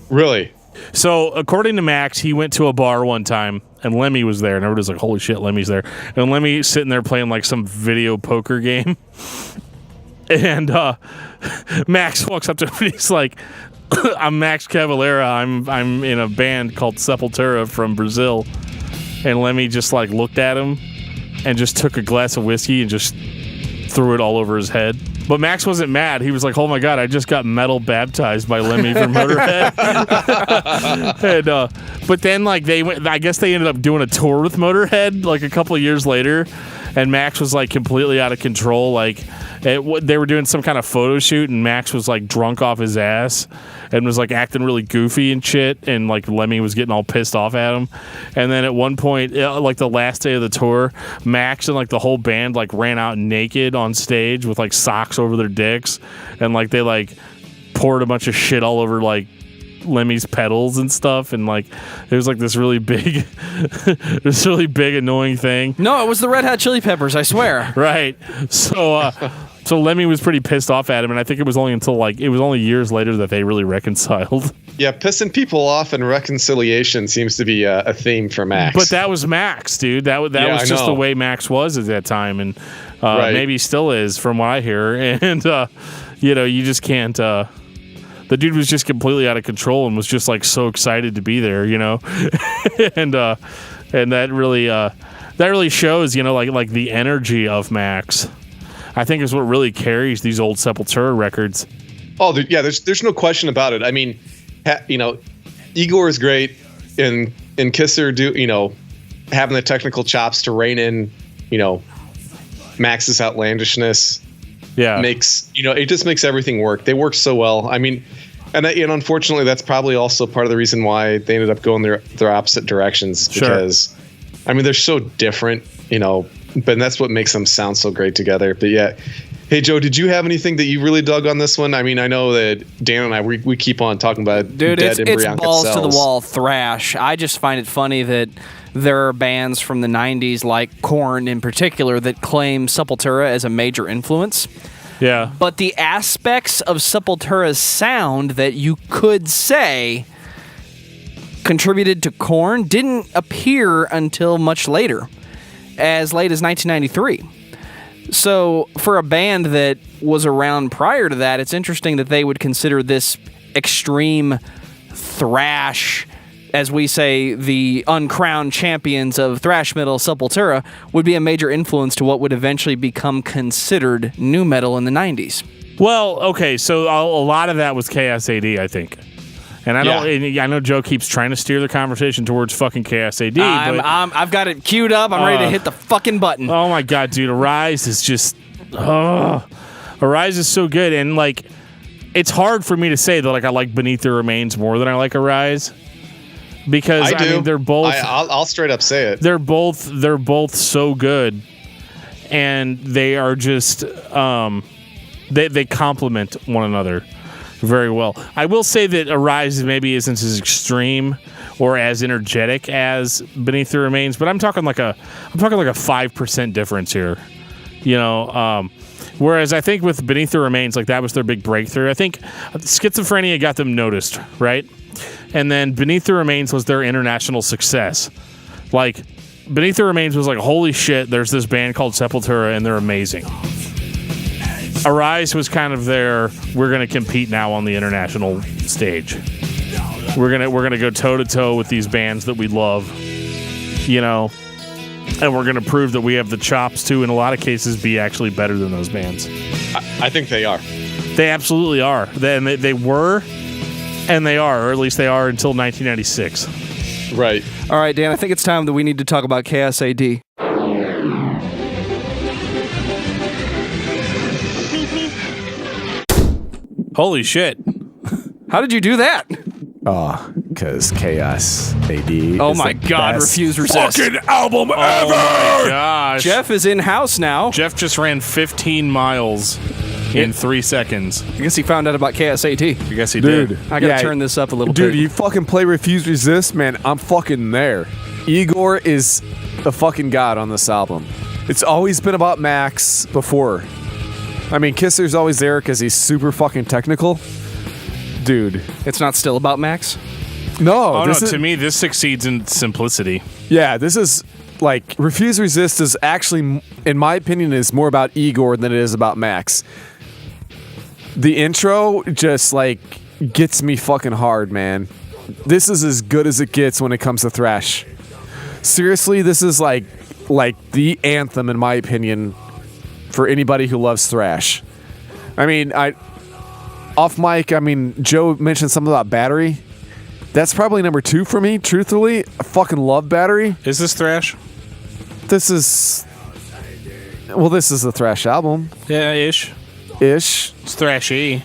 Really? So, according to Max, he went to a bar one time, and Lemmy was there, and everybody's like, holy shit, Lemmy's there. And Lemmy's sitting there playing, like, some video poker game. And Max walks up to him, and he's like, I'm Max Cavalera. I'm in a band called Sepultura from Brazil. And Lemmy just, like, looked at him and just took a glass of whiskey and just threw it all over his head. But Max wasn't mad. He was like, oh my God, I just got metal baptized by Lemmy from Motorhead. And, but then, like, I guess they ended up doing a tour with Motorhead, like, a couple of years later. And Max was, like, completely out of control. Like, they were doing some kind of photo shoot, and Max was, like, drunk off his ass and was, like, acting really goofy and shit. And, like, Lemmy was getting all pissed off at him. And then at one point, like, the last day of the tour, Max and, like, the whole band, like, ran out naked on stage with, like, socks over their dicks. And, like, they, like, poured a bunch of shit all over, like, Lemmy's pedals and stuff, and like it was like this really big annoying thing. No, it was the Red Hot Chili Peppers, I swear. Right. So So Lemmy was pretty pissed off at him, and I think it was only years later that they really reconciled. Yeah, pissing people off and reconciliation seems to be a theme for Max. But that was Max, dude. That was just the way Max was at that time, and maybe still is, from what I hear. And you just can't. The dude was just completely out of control and was just like so excited to be there, and that really shows, like the energy of Max. I think is what really carries these old Sepultura records. Oh, there's no question about it. I mean, Igor is great, and Kisser having the technical chops to rein in, Max's outlandishness. Yeah, makes it just makes everything work. They work so well. I mean, and unfortunately, that's probably also part of the reason why they ended up going their opposite directions. Sure. Because, I mean, they're so different, but that's what makes them sound so great together. But yeah. Hey, Joe, did you have anything that you really dug on this one? I mean, I know that Dan and I, we keep on talking about Dude, dead it's embryonic balls cells. to the wall thrash. I just find it funny that there are bands from the 90s, like Korn in particular, that claim Sepultura as a major influence. Yeah. But the aspects of Sepultura's sound that you could say contributed to Korn didn't appear until much later, as late as 1993. So for a band that was around prior to that, it's interesting that they would consider this extreme thrash, as we say, the uncrowned champions of thrash metal, Sepultura, would be a major influence to what would eventually become considered nu metal in the 90s. Well, okay, so a lot of that was KSAD, I think. And I know Joe keeps trying to steer the conversation towards fucking KSAD. I've got it queued up. I'm ready to hit the fucking button. Oh my god, dude! Arise is just, Arise is so good, and like, it's hard for me to say that I like Beneath the Remains more than I like Arise, because I mean, they're both. I'll straight up say it. They're both so good, and they are just they complement one another very well. I will say that Arise maybe isn't as extreme or as energetic as Beneath the Remains, but I'm talking like a 5% difference here. Whereas I think with Beneath the Remains, like, that was their big breakthrough. I think Schizophrenia got them noticed, right? And then Beneath the Remains was their international success. Like, Beneath the Remains was like, holy shit, there's this band called Sepultura and they're amazing. Arise was kind of we're going to compete now on the international stage. We're going to go toe to toe with these bands that we love, and we're going to prove that we have the chops to, in a lot of cases, be actually better than those bands. I think they are. They absolutely are. They were, and they are, or at least they are until 1996. Right. All right, Dan, I think it's time that we need to talk about KSAD. Holy shit. How did you do that? Oh, because Chaos AD. Oh my god, Refuse Resist. Fucking album ever! Oh my gosh. Jeff is in-house now. Jeff just ran 15 miles in 3 seconds. I guess he found out about KSAT. I guess he Dude, did. I gotta turn this up a little bit. Dude, you fucking play Refuse Resist, man, I'm fucking there. Igor is a fucking god on this album. It's always been about Max before. I mean, Kisser's always there because he's super fucking technical. Dude. It's not still about Max? No. To me, this succeeds in simplicity. Yeah, this is, like, Refuse Resist is actually, in my opinion, is more about Igor than it is about Max. The intro just, like, gets me fucking hard, man. This is as good as it gets when it comes to thrash. Seriously, this is, like the anthem, in my opinion, for anybody who loves thrash. I mean, off mic, Joe mentioned something about Battery. That's probably number 2 for me, truthfully. I fucking love Battery. Is this thrash? This is a thrash album. Yeah, ish. Ish. It's thrashy.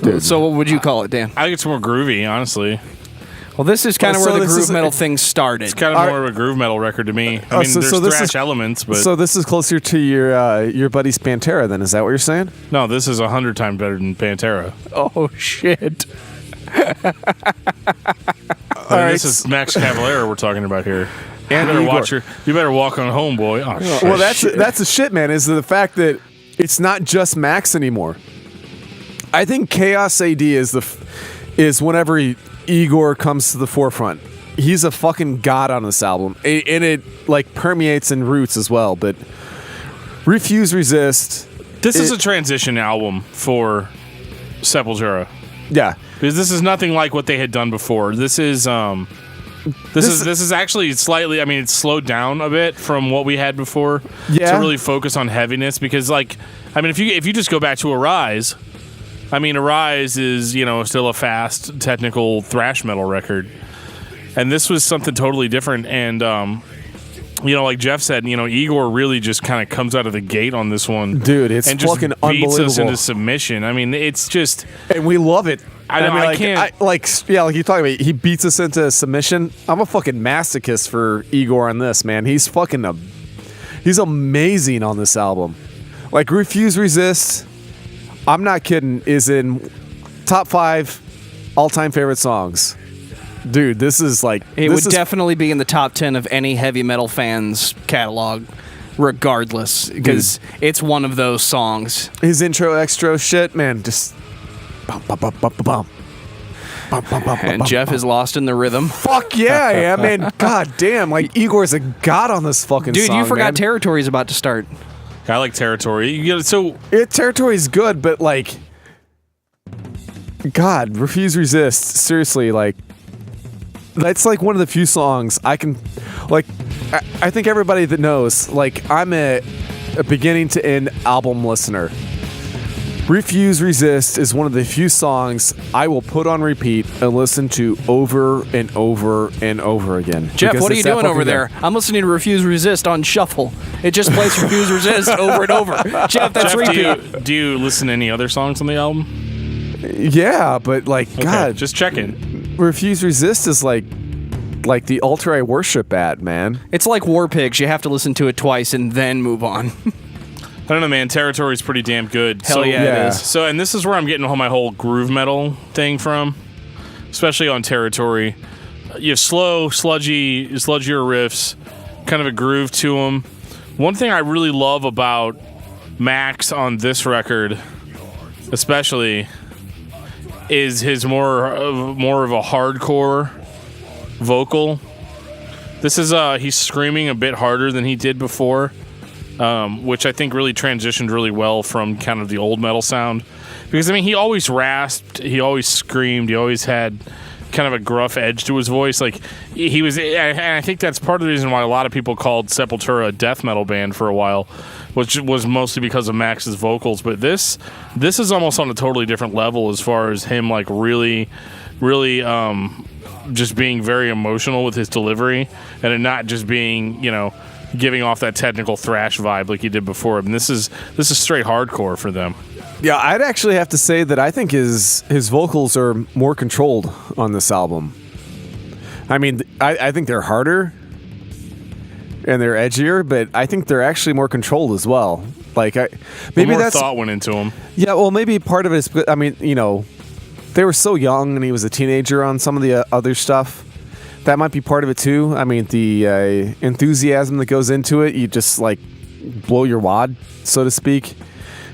Dude. So what would you call it, Dan? I think it's more groovy, honestly. Well, this is kind of where the groove metal thing thing started. It's kind of more of a groove metal record to me. I mean, there's thrash elements, but... So this is closer to your buddy's Pantera, then? Is that what you're saying? No, this is 100 times better than Pantera. Oh, shit. This is Max Cavalera we're talking about here. And you better walk on home, boy. Oh, shit. Well, that's the shit, man, is the fact that it's not just Max anymore. I think Chaos AD is whenever Igor comes to the forefront. He's a fucking god on this album, and it like permeates in Roots as well. But Refuse Resist. This is a transition album for Sepultura. Yeah, because this is nothing like what they had done before. This is this is actually slightly. I mean, it's slowed down a bit from what we had before to really focus on heaviness. Because, like, I mean, if you just go back to Arise, I mean, Arise is still a fast, technical thrash metal record, and this was something totally different. And like Geoff said, Igor really just kind of comes out of the gate on this one, dude. It's and just fucking beats unbelievable. us into submission. I mean, it's just, and we love it. I can't. like you talking about. He beats us into submission. I'm a fucking masochist for Igor on this, man. He's he's amazing on this album. Like Refuse Resist, I'm not kidding, is in top 5 all-time favorite songs. Dude, this is like... It would definitely be in the top 10 of any heavy metal fan's catalog, regardless, because it's one of those songs. His intro, extra shit, man, just... Bum, bum, bum, bum, bum. Bum, bum, bum, And bum, Geoff bum. is lost in the rhythm. Fuck yeah, I am, man. God damn, like, Igor's a god on this fucking Dude, song, you forgot man. Territory's about to start. I like Territory. Territory's good, but, like... God, Refuse Resist, seriously, like... That's like one of the few songs I can, like, I think everybody that knows, like, I'm a beginning to end album listener. Refuse Resist is one of the few songs I will put on repeat and listen to over and over and over again. Geoff, what are you doing over there? I'm listening to Refuse Resist on shuffle. It just plays Refuse Resist over and over. Geoff, that's repeat. Do you listen to any other songs on the album? Yeah, but like, Okay, God, just checking. Refuse Resist is like the altar I worship at, man. It's like War Pigs. You have to listen to it twice and then move on. I don't know, man. Territory's pretty damn good. Hell yeah, it is. So, and this is where I'm getting my whole groove metal thing from, especially on Territory. You have slow, sludgier riffs, kind of a groove to them. One thing I really love about Max on this record, especially, is his more of a hardcore vocal. This is he's screaming a bit harder than he did before, which I think really transitioned really well from kind of the old metal sound. Because I mean, he always rasped, he always screamed, he always had kind of a gruff edge to his voice. Like he was, and I think that's part of the reason why a lot of people called Sepultura a death metal band for a while, which was mostly because of Max's vocals. But this is almost on a totally different level as far as him, like really just being very emotional with his delivery, and it not just being, giving off that technical thrash vibe like he did before. I mean, this is straight hardcore for them. Yeah, I'd actually have to say that I think his vocals are more controlled on this album. I mean, I think they're harder and they're edgier, but I think they're actually more controlled as well. Like, maybe more that's thought went into them. Yeah, well, maybe part of it is, I mean, they were so young and he was a teenager on some of the other stuff. That might be part of it too. I mean, the enthusiasm that goes into it, you just like blow your wad, so to speak.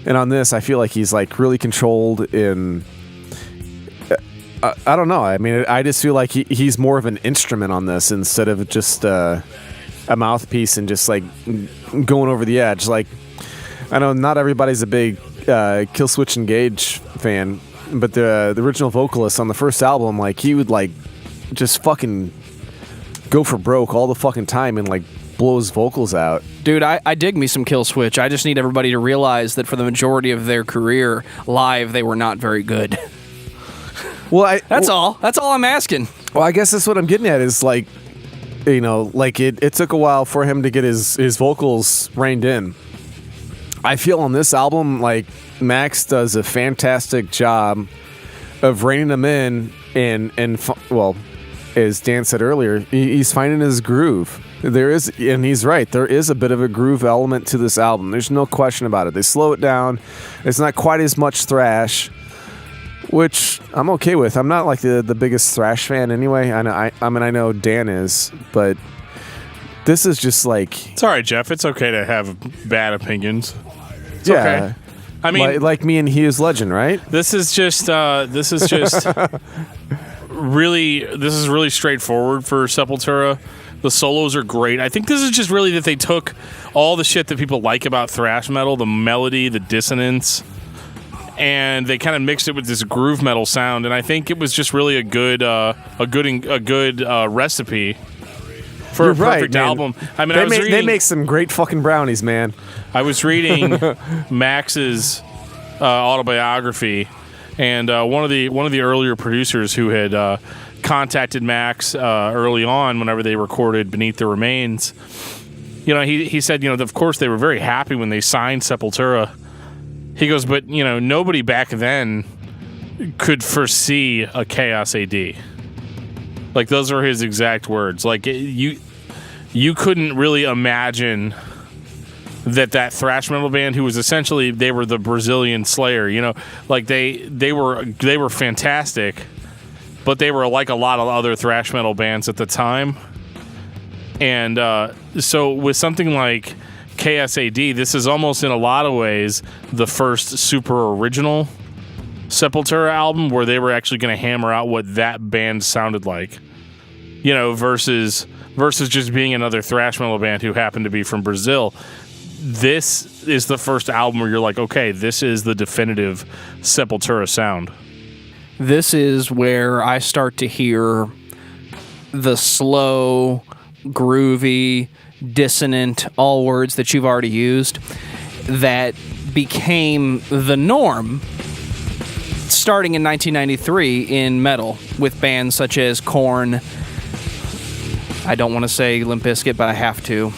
And on this, I feel like he's like really controlled in. I don't know. I mean, I just feel like he's more of an instrument on this instead of just a mouthpiece and just like going over the edge. Like, I know not everybody's a big Killswitch Engage fan, but the original vocalist on the first album, like he would like just fucking go for broke all the fucking time and like blow his vocals out. Dude, I dig me some Killswitch. I just need everybody to realize that for the majority of their career, live, they were not very good. Well, That's all I'm asking. Well, I guess that's what I'm getting at is like, like it took a while for him to get his vocals reined in. I feel on this album, like Max does a fantastic job of reining them in and well, as Dan said earlier, he's finding his groove. There is, and he's right, there is a bit of a groove element to this album. There's no question about it. They slow it down. It's not quite as much thrash, which I'm okay with. I'm not like the biggest thrash fan anyway. I mean, I know Dan is, but this is just like... It's all right, Geoff. It's okay to have bad opinions. It's okay. I mean, like me and Hughes Legend, right? This is just really straightforward for Sepultura. The solos are great. I think this is just really that they took all the shit that people like about thrash metal, the melody, the dissonance, and they kind of mixed it with this groove metal sound. And I think it was just really a good recipe for a perfect album. I mean, they make some great fucking brownies, man. I was reading Max's autobiography, and one of the earlier producers who had contacted Max early on whenever they recorded Beneath the Remains, he said, of course they were very happy when they signed Sepultura. He goes, but nobody back then could foresee a Chaos AD. Like, those are his exact words. Like, you couldn't really imagine that thrash metal band, who was essentially, they were the Brazilian Slayer, like they were fantastic, but they were like a lot of other thrash metal bands at the time. And so with something like KSAD, this is almost in a lot of ways the first super original Sepultura album where they were actually going to hammer out what that band sounded like, versus just being another thrash metal band who happened to be from Brazil. This is the first album where you're like, okay, this is the definitive Sepultura sound. This is where I start to hear the slow, groovy, dissonant, all words that you've already used, that became the norm starting in 1993 in metal with bands such as Korn. I don't want to say Limp Bizkit, but I have to.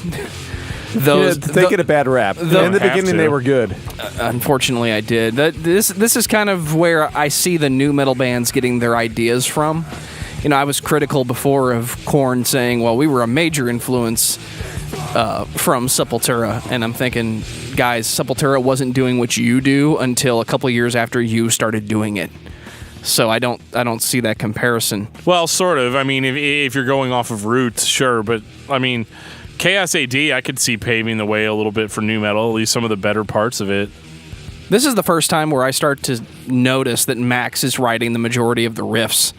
They get a bad rap. In the beginning, they were good. Unfortunately, I did. This is kind of where I see the new metal bands getting their ideas from. I was critical before of Korn saying, well, we were a major influence from Sepultura. And I'm thinking, guys, Sepultura wasn't doing what you do until a couple years after you started doing it. So I don't see that comparison. Well, sort of. I mean, if you're going off of roots, sure. But, I mean, Chaos AD, I could see paving the way a little bit for new metal, at least some of the better parts of it. This is the first time where I start to notice that Max is writing the majority of the riffs.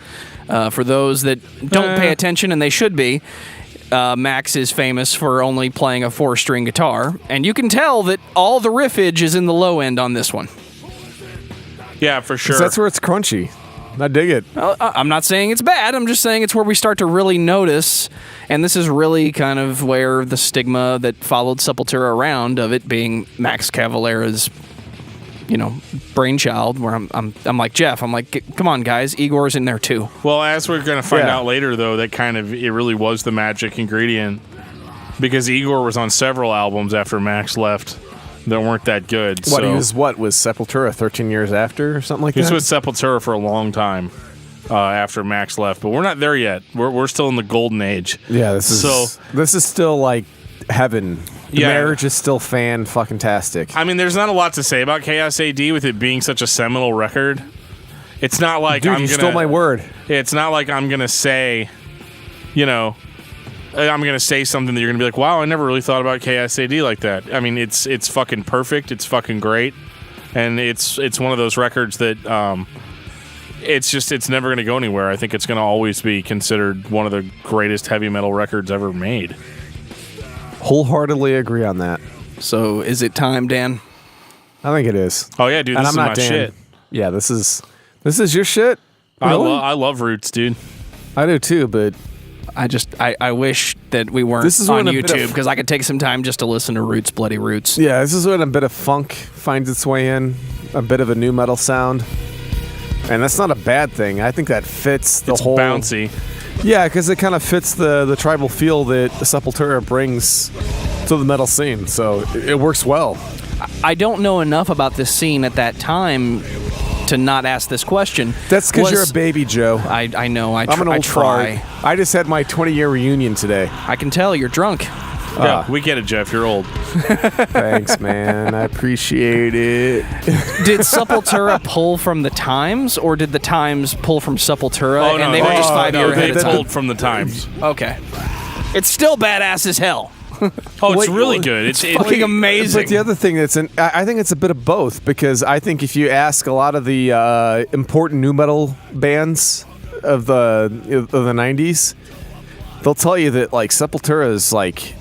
For those that don't pay attention, and they should be, Max is famous for only playing a 4-string guitar, and you can tell that all the riffage is in the low end on this one. Yeah, for sure. That's where it's crunchy. I dig it. I'm not saying it's bad. I'm just saying it's where we start to really notice, and this is really kind of where the stigma that followed Sepultura around of it being Max Cavalera's, brainchild. Where I'm like, Geoff, I'm like, come on, guys, Igor's in there too. Well, as we're gonna find out later, though, that kind of it really was the magic ingredient, because Igor was on several albums after Max left that weren't that good. He was Sepultura 13 years after or something like that? He was with Sepultura for a long time after Max left, but we're not there yet. We're still in the golden age. Yeah, this is still like heaven. The marriage is still fan-fucking-tastic. I mean, there's not a lot to say about Chaos AD with it being such a seminal record. It's not like you stole my word. It's not like I'm gonna say, I'm going to say something that you're going to be like, wow, I never really thought about KSAD like that. I mean, it's fucking perfect. It's fucking great. And it's one of those records that it's never going to go anywhere. I think it's going to always be considered one of the greatest heavy metal records ever made. Wholeheartedly agree on that. So is it time, Dan? I think it is. Oh, yeah, dude, this is my shit. Yeah, this is your shit. Really? I love Roots, dude. I do too, but I wish that we weren't on YouTube because I could take some time just to listen to Roots, Bloody Roots. Yeah, this is when a bit of funk finds its way in, a bit of a new metal sound. And that's not a bad thing. I think that fits the whole... It's bouncy. Yeah, because it kind of fits the tribal feel that Sepultura brings to the metal scene. So it works well. I don't know enough about this scene at that time to not ask this question. That's because you're a baby, Joe. I know. I'm an old try. I just had my 20-year reunion today. I can tell you're drunk. Yeah, we get it, Geoff. You're old. Thanks, man. I appreciate it. Did Sepultura pull from the times, or did the times pull from Sepultura? Oh, no, and they were just 5 years ahead of time? They pulled from the times. Okay. It's still badass as hell. Oh, it's really good. It's fucking amazing. But the other thing I think it's a bit of both, because I think if you ask a lot of the important nu metal bands of the 90s, they'll tell you that like Sepultura is like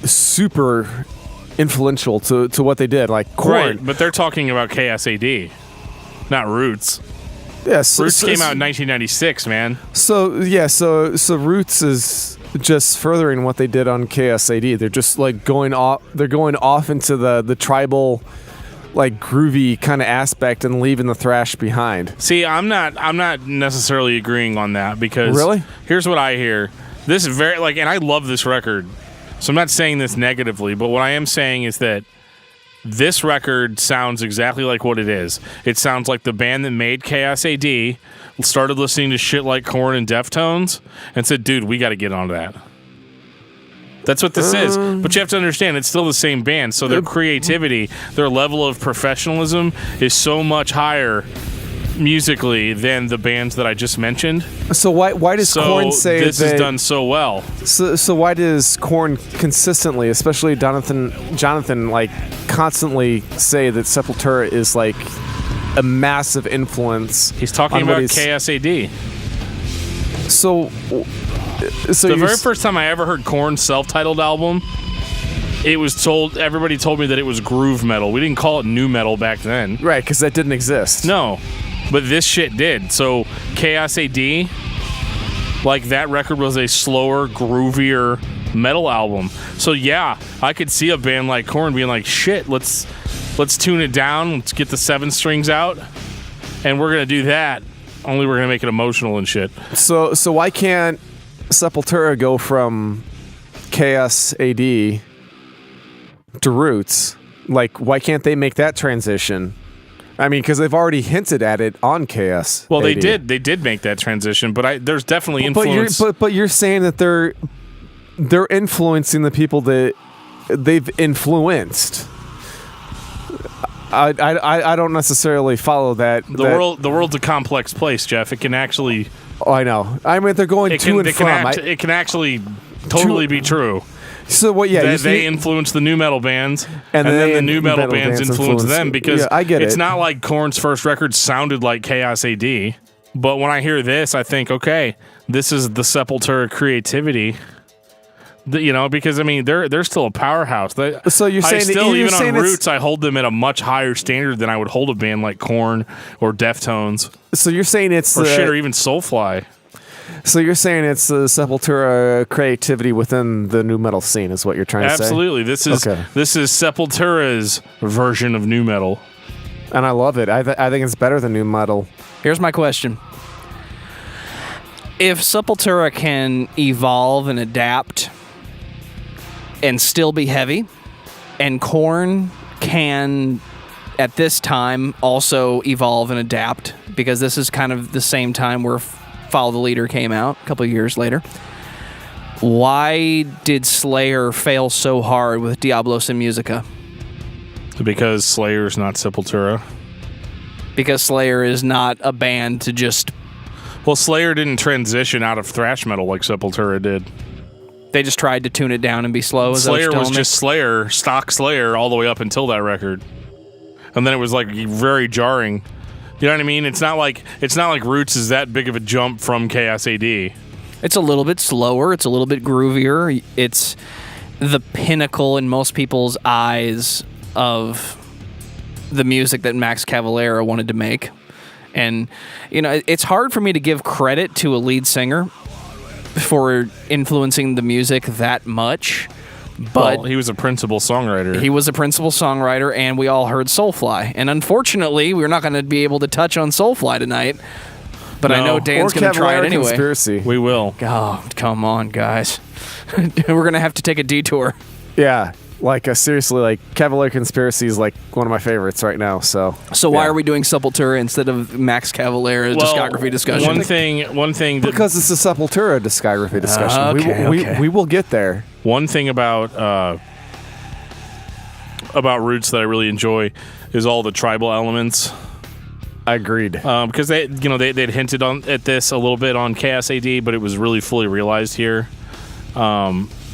super influential to what they did, like Korn. right, but they're talking about KSAD, not Roots. Yes, Roots came out in 1996, man. So Roots is just furthering what they did on KSAD. They're just like going off. They're going off into the tribal, like groovy kind of aspect and leaving the thrash behind. See, I'm not necessarily agreeing on that, because Really? Here's what I hear. This is very and I love this record, so I'm not saying this negatively, but what I am saying is that this record sounds exactly like what it is. It sounds like the band that made KSAD started listening to shit like Korn and Deftones and said, dude, we got to get onto that. That's what this is. But you have to understand, it's still the same band, so their creativity, their level of professionalism is so much higher musically than the bands that I just mentioned. So why does Korn say this is done so well? So why does Korn consistently, especially Jonathan, like constantly say that Sepultura is like a massive influence? He's talking about KSAD. So the very first time I ever heard Korn's self-titled album, everybody told me that it was groove metal. We didn't call it nu metal back then. Right, because that didn't exist. No, but this shit did. So KSAD, like that record was a slower, groovier metal album. So yeah, I could see a band like Korn being like, shit, let's tune it down, let's get the 7 strings out, and we're gonna do that. Only we're gonna make it emotional and shit. So why can't Sepultura go from KSAD to Roots? Like, why can't they make that transition? I mean, because they've already hinted at it on KS. Well, they did make that transition, but there's definitely influence. But you're saying that they're influencing the people that they've influenced. I don't necessarily follow that. The world's a complex place, Geoff. It can actually. Oh, I know. I mean, they're going to and from. It can actually totally be true. So what? Yeah, they influence the nu metal bands, and then the nu metal bands influence them, because I get it's not like Korn's first record sounded like KSAD. But when I hear this, I think, okay, this is the Sepultura creativity. Because I mean, they're still a powerhouse. So you're saying even on Roots, I hold them at a much higher standard than I would hold a band like Korn or Deftones. So you're saying it's or even Soulfly. So you're saying it's the Sepultura creativity within the nu metal scene is what you're trying to say? Absolutely. This is Sepultura's version of nu metal. And I love it. I think it's better than nu metal. Here's my question. If Sepultura can evolve and adapt and still be heavy, and Korn can, at this time, also evolve and adapt, because this is kind of the same time where Follow the Leader came out a couple of years later. Why did Slayer fail so hard with Diablos in Musica? Because Slayer's not Sepultura. Because Slayer is not a band to just... Well, Slayer didn't transition out of thrash metal like Sepultura did. They just tried to tune it down and be slow. Slayer was just Slayer, stock Slayer, all the way up until that record. And then it was like very jarring. You know what I mean? It's not like Roots is that big of a jump from KSAD. It's a little bit slower. It's a little bit groovier. It's the pinnacle in most people's eyes of the music that Max Cavalera wanted to make. And, it's hard for me to give credit to a lead singer for influencing the music that much. But he was a principal songwriter. He was a principal songwriter, and we all heard Soulfly. And unfortunately, we're not going to be able to touch on Soulfly tonight. But I know Dan's going to try it anyway. Conspiracy. We will. Oh, come on, guys. We're going to have to take a detour. Yeah. Seriously, Cavalier Conspiracy is one of my favorites right now. So why are we doing Sepultura instead of Max Cavalera's discography discussion? One thing because it's a Sepultura discography discussion. We will get there. One thing about Roots that I really enjoy is all the tribal elements. I agreed. Because they'd hinted at this a little bit on KSAD, but it was really fully realized here.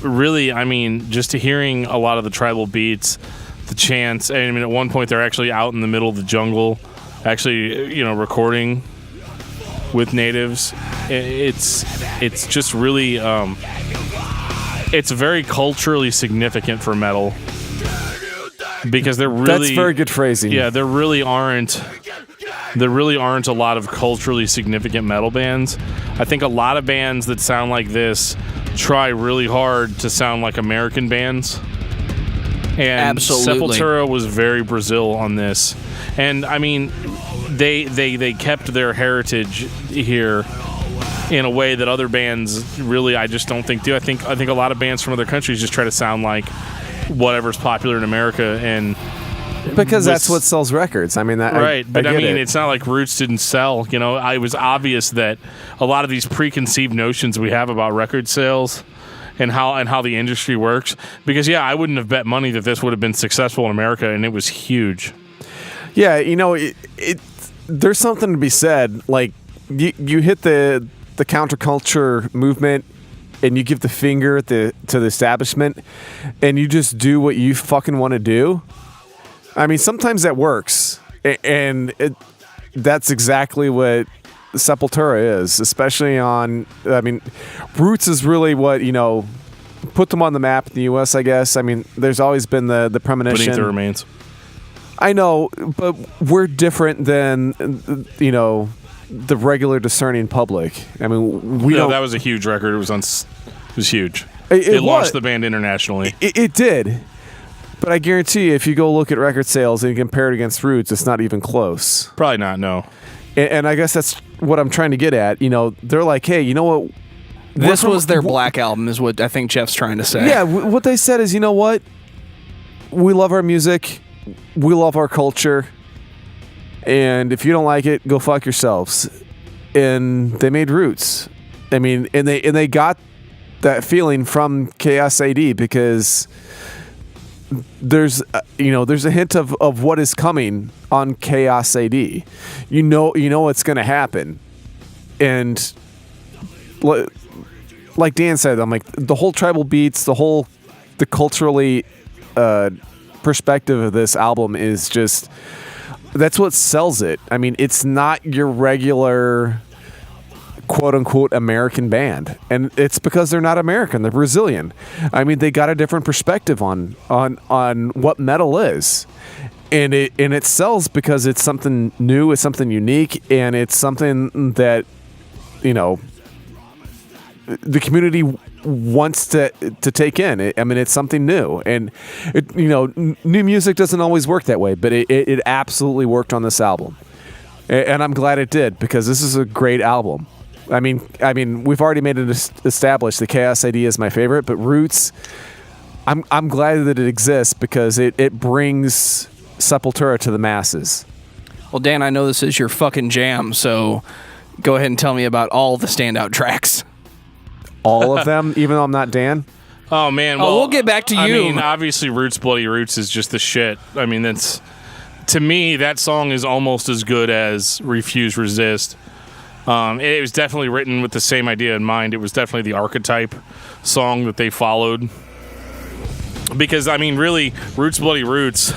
really, I mean, just to hearing a lot of the tribal beats, the chants. I mean, at one point they're actually out in the middle of the jungle, actually, recording with natives. It's just really, it's very culturally significant for metal because they're really. That's very good phrasing. Yeah, there really aren't a lot of culturally significant metal bands. I think a lot of bands that sound like this try really hard to sound like American bands. And Absolutely. Sepultura was very Brazil on this. And I mean, they kept their heritage here in a way that other bands really, I just don't think do. I think a lot of bands from other countries just try to sound like whatever's popular in America, and Because that's what sells records. I mean, right. But I mean, it. it's not like Roots didn't sell. It was obvious that a lot of these preconceived notions we have about record sales and how the industry works. Because I wouldn't have bet money that this would have been successful in America, and it was huge. Yeah, there's something to be said. Like you hit the counterculture movement, and you give the finger to the establishment, and you just do what you fucking want to do. I mean, sometimes that works, and that's exactly what Sepultura is, especially on. I mean, Roots is really what put them on the map in the U.S. I guess. I mean, there's always been the premonition. Beneath the Remains. I know, but we're different than the regular discerning public. I mean, we don't. That was a huge record. It was huge. It launched the band internationally. It did. But I guarantee you, if you go look at record sales and you compare it against Roots, it's not even close. Probably not, no. And I guess that's what I'm trying to get at. They're like, hey, you know what? This was their Black Album, is what I think Geoff's trying to say. Yeah, what they said is, you know what? We love our music. We love our culture. And if you don't like it, go fuck yourselves. And they made Roots. I mean, and they got that feeling from Chaos AD because there's a hint of what is coming on Chaos AD. You know what's going to happen. And like Dan said, I'm like, the whole tribal beats, the culturally perspective of this album is just, that's what sells it. I mean, it's not your regular quote unquote American band, and it's because they're not American, they're Brazilian. I mean, they got a different perspective on what metal is, and it sells because it's something new, it's something unique, and it's something that the community wants to take in. I mean, it's something new, and new music doesn't always work that way, but it absolutely worked on this album, and I'm glad it did because this is a great album. I mean, we've already made it established. The Chaos AD is my favorite, but Roots, I'm glad that it exists because it brings Sepultura to the masses. Well, Dan, I know this is your fucking jam, so go ahead and tell me about all the standout tracks. All of them, even though I'm not Dan? Oh, man. Well, we'll get back to you. I mean, obviously, Roots, Bloody Roots is just the shit. I mean, to me, that song is almost as good as Refuse Resist. It was definitely written with the same idea in mind. It was definitely the archetype song that they followed. Because, I mean, really, Roots, Bloody Roots,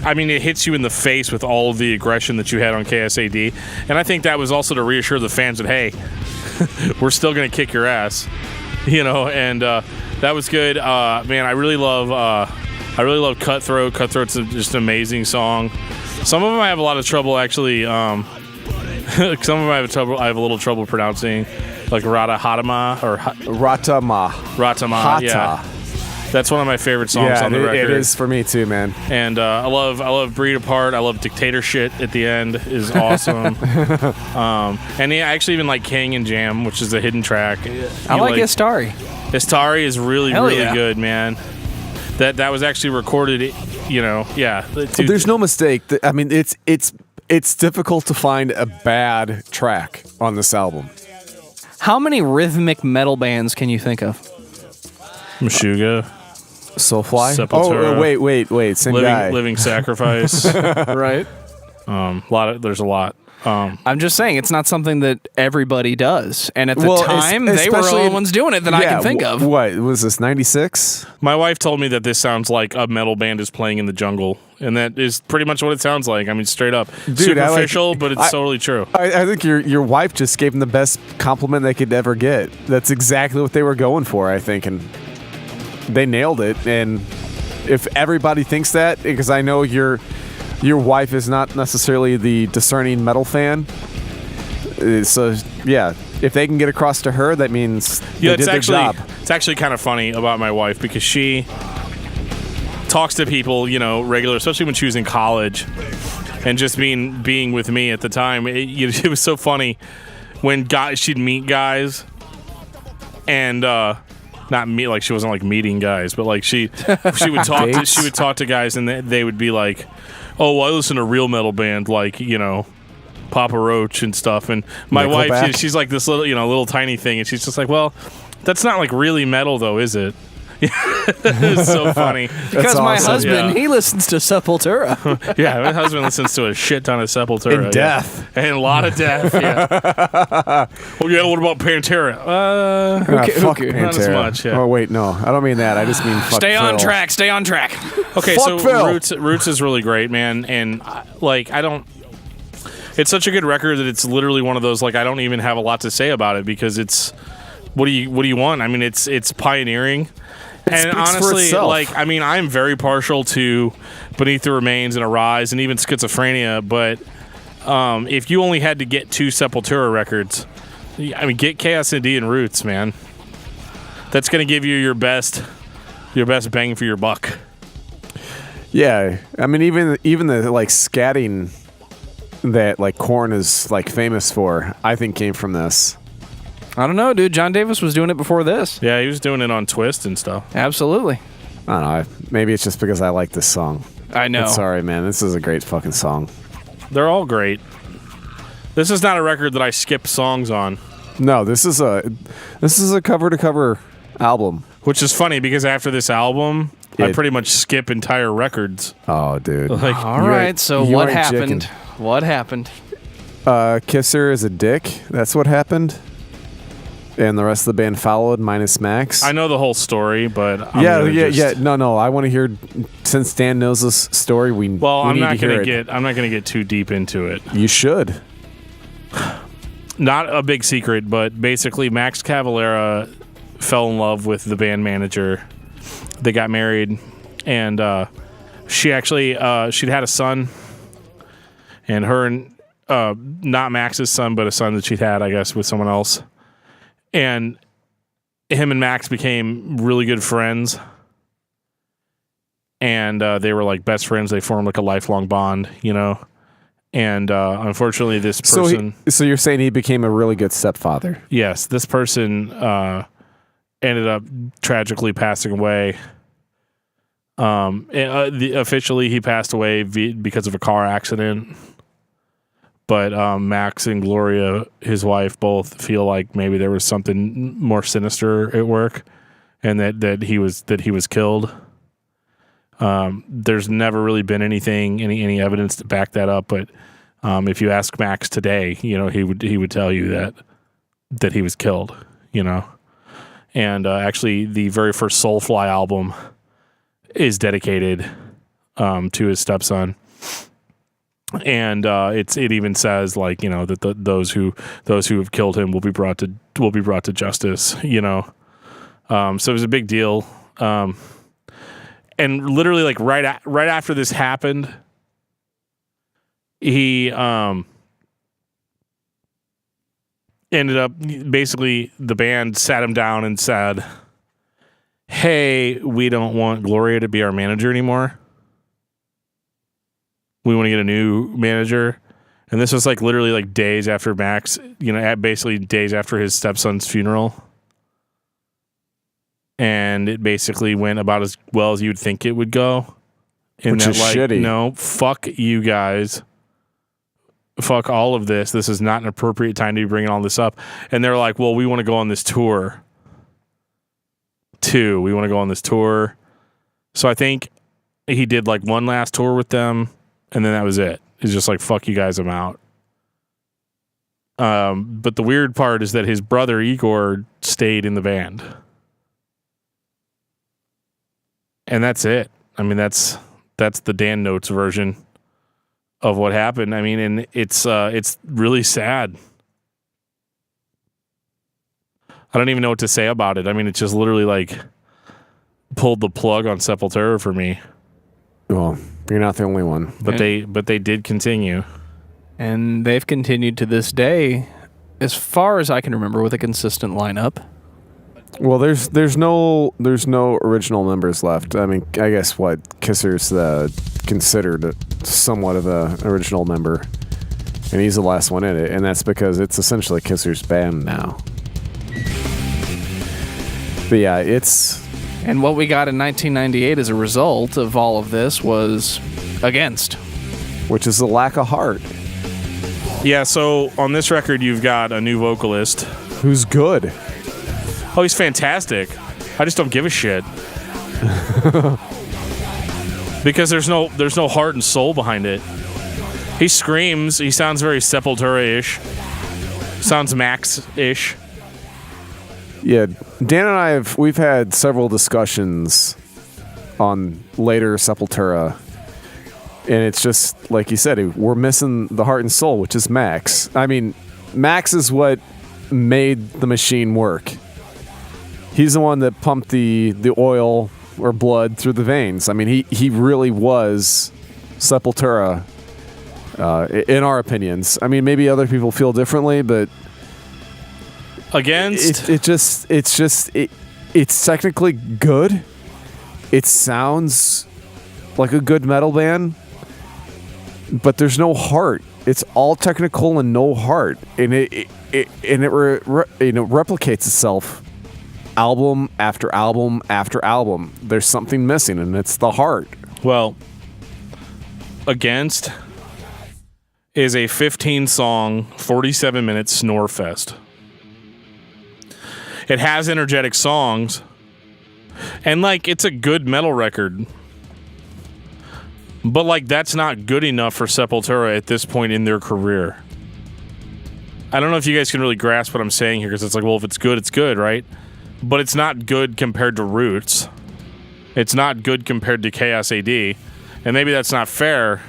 I mean, it hits you in the face with all of the aggression that you had on KSAD. And I think that was also to reassure the fans that, hey, we're still going to kick your ass. And that was good. Man, I really love Cutthroat. Cutthroat's just an amazing song. Some of them I have a lot of trouble actually... some of them I have a little trouble pronouncing, like Ratamahatta or Ratamahatta. Yeah, that's one of my favorite songs on the record. It is for me too, man. And I love Breed Apart. I love Dictator Shit at the end is awesome. And I actually even like King and Jam, which is a hidden track. I like Istari. Istari is really good, man. That was actually recorded. Yeah. There's no mistake. I mean, it's difficult to find a bad track on this album. How many rhythmic metal bands can you think of? Meshuggah, Soulfly. Sepultura. Wait. Same guy. Living Sacrifice. Right. There's a lot. I'm just saying it's not something that everybody does. And at the Well, time, they were the especially only ones doing it that I can think of. What was this, 96? My wife told me that this sounds like a metal band is playing in the jungle, and that is pretty much what it sounds like. I mean, straight up. Dude, superficial, but it's totally true. I think your wife just gave them the best compliment they could ever get. That's exactly what they were going for, I think, and they nailed it. And if everybody thinks that, because I know your wife is not necessarily the discerning metal fan, so yeah, if they can get across to her, that means they did their job. It's actually kind of funny about my wife because she talks to people, regular, especially when she was in college, and just being with me at the time. It was so funny when she'd meet guys, and not me, like she wasn't like meeting guys, but like she would talk to guys, and they would be like, "Oh, well, I listen to real metal band like Papa Roach and stuff." And my wife, she's like this little tiny thing, and she's just like, "Well, that's not like really metal though, is it?" It's so funny. Because my husband, he listens to Sepultura. Yeah, my husband listens to a shit ton of Sepultura. And death. Yeah. And a lot of death, yeah. Oh, yeah, what about Pantera? Fuck Not Pantera. as much, yeah. Oh, wait, no. I don't mean that. I just mean fuck Stay on Phil. track. Stay on track. Okay, Fuck so Phil. Roots is really great, man. And, it's such a good record that it's literally one of those, I don't even have a lot to say about it because it's, what do you want? I mean, it's pioneering. And honestly, I'm very partial to Beneath the Remains and Arise and even Schizophrenia, but if you only had to get 2 Sepultura records, get Chaos AD and Roots, man. That's going to give you your best bang for your buck. Yeah, I mean, even the scatting that Korn is famous for, I think came from this. I don't know, dude. John Davis was doing it before this. Yeah, he was doing it on Twist and stuff. Absolutely. I don't know. Maybe it's just because I like this song. I know. Sorry, man. This is a great fucking song. They're all great. This is not a record that I skip songs on. No, this is a cover to cover album. Which is funny because after this album, I pretty much skip entire records. Oh, dude. All right. So what happened? What happened? Kisser is a dick. That's what happened. And the rest of the band followed, minus Max. I know the whole story, but yeah. No. I want to hear. Since Dan knows this story, I'm not going to get too deep into it. You should. Not a big secret, but basically, Max Cavalera fell in love with the band manager. They got married, and she actually she'd had a son, and her and not Max's son, but a son that she'd had, I guess, with someone else. And him and Max became really good friends. And they were best friends. They formed a lifelong bond, And unfortunately, this person... So you're saying he became a really good stepfather? Yes. This person ended up tragically passing away. Officially, he passed away because of a car accident. But Max and Gloria, his wife, both feel like maybe there was something more sinister at work, and that he was killed. There's never really been any evidence to back that up. But if you ask Max today, he would tell you that he was killed. And actually, the very first Soulfly album is dedicated to his stepson. And it even says that those who have killed him will be brought to justice. So it was a big deal. And literally right after this happened, he ended up basically the band sat him down and said, "Hey, we don't want Gloria to be our manager anymore. We want to get a new manager." And this was literally days after Max, basically days after his stepson's funeral. And it basically went about as well as you'd think it would go. Which is shitty. No, fuck you guys. Fuck all of this. This is not an appropriate time to be bringing all this up. And they're like, well, we want to go on this tour too. We want to go on this tour. So I think he did one last tour with them. And then that was it. It's just fuck you guys, I'm out. But the weird part is that his brother Igor stayed in the band. And that's it. I mean, that's the Dan Notes version of what happened. I mean, and it's really sad. I don't even know what to say about it. I mean, it's just literally like pulled the plug on Sepultura for me. Well, you're not the only one. But they did continue. And they've continued to this day, as far as I can remember, with a consistent lineup. Well, there's no original members left. I mean, I guess Kisser's considered somewhat of a original member, and he's the last one in it, and that's because it's essentially Kisser's band now. But yeah, and what we got in 1998 as a result of all of this was Against, which is a lack of heart. Yeah, so on this record, you've got a new vocalist. Who's good. Oh, he's fantastic. I just don't give a shit. Because there's no heart and soul behind it. He screams. He sounds very Sepultura-ish. Sounds Max-ish. Yeah, Dan and we've had several discussions on later Sepultura, and it's just like you said, we're missing the heart and soul, which is Max. I mean, Max is what made the machine work. He's the one that pumped the oil or blood through the veins. I mean, he really was Sepultura, in our opinions. I mean, maybe other people feel differently, but Against it's technically good. It sounds like a good metal band, but there's no heart. It's all technical and no heart, and it replicates itself album after album after album. There's something missing, and it's the heart. Well, Against is a 15-song, 47-minute snore fest. It has energetic songs, and like it's a good metal record, but like that's not good enough for Sepultura at this point in their career. I don't know if you guys can really grasp what I'm saying here, because it's like, well, if it's good, right? But it's not good compared to Roots. It's not good compared to Chaos AD, and maybe that's not fair,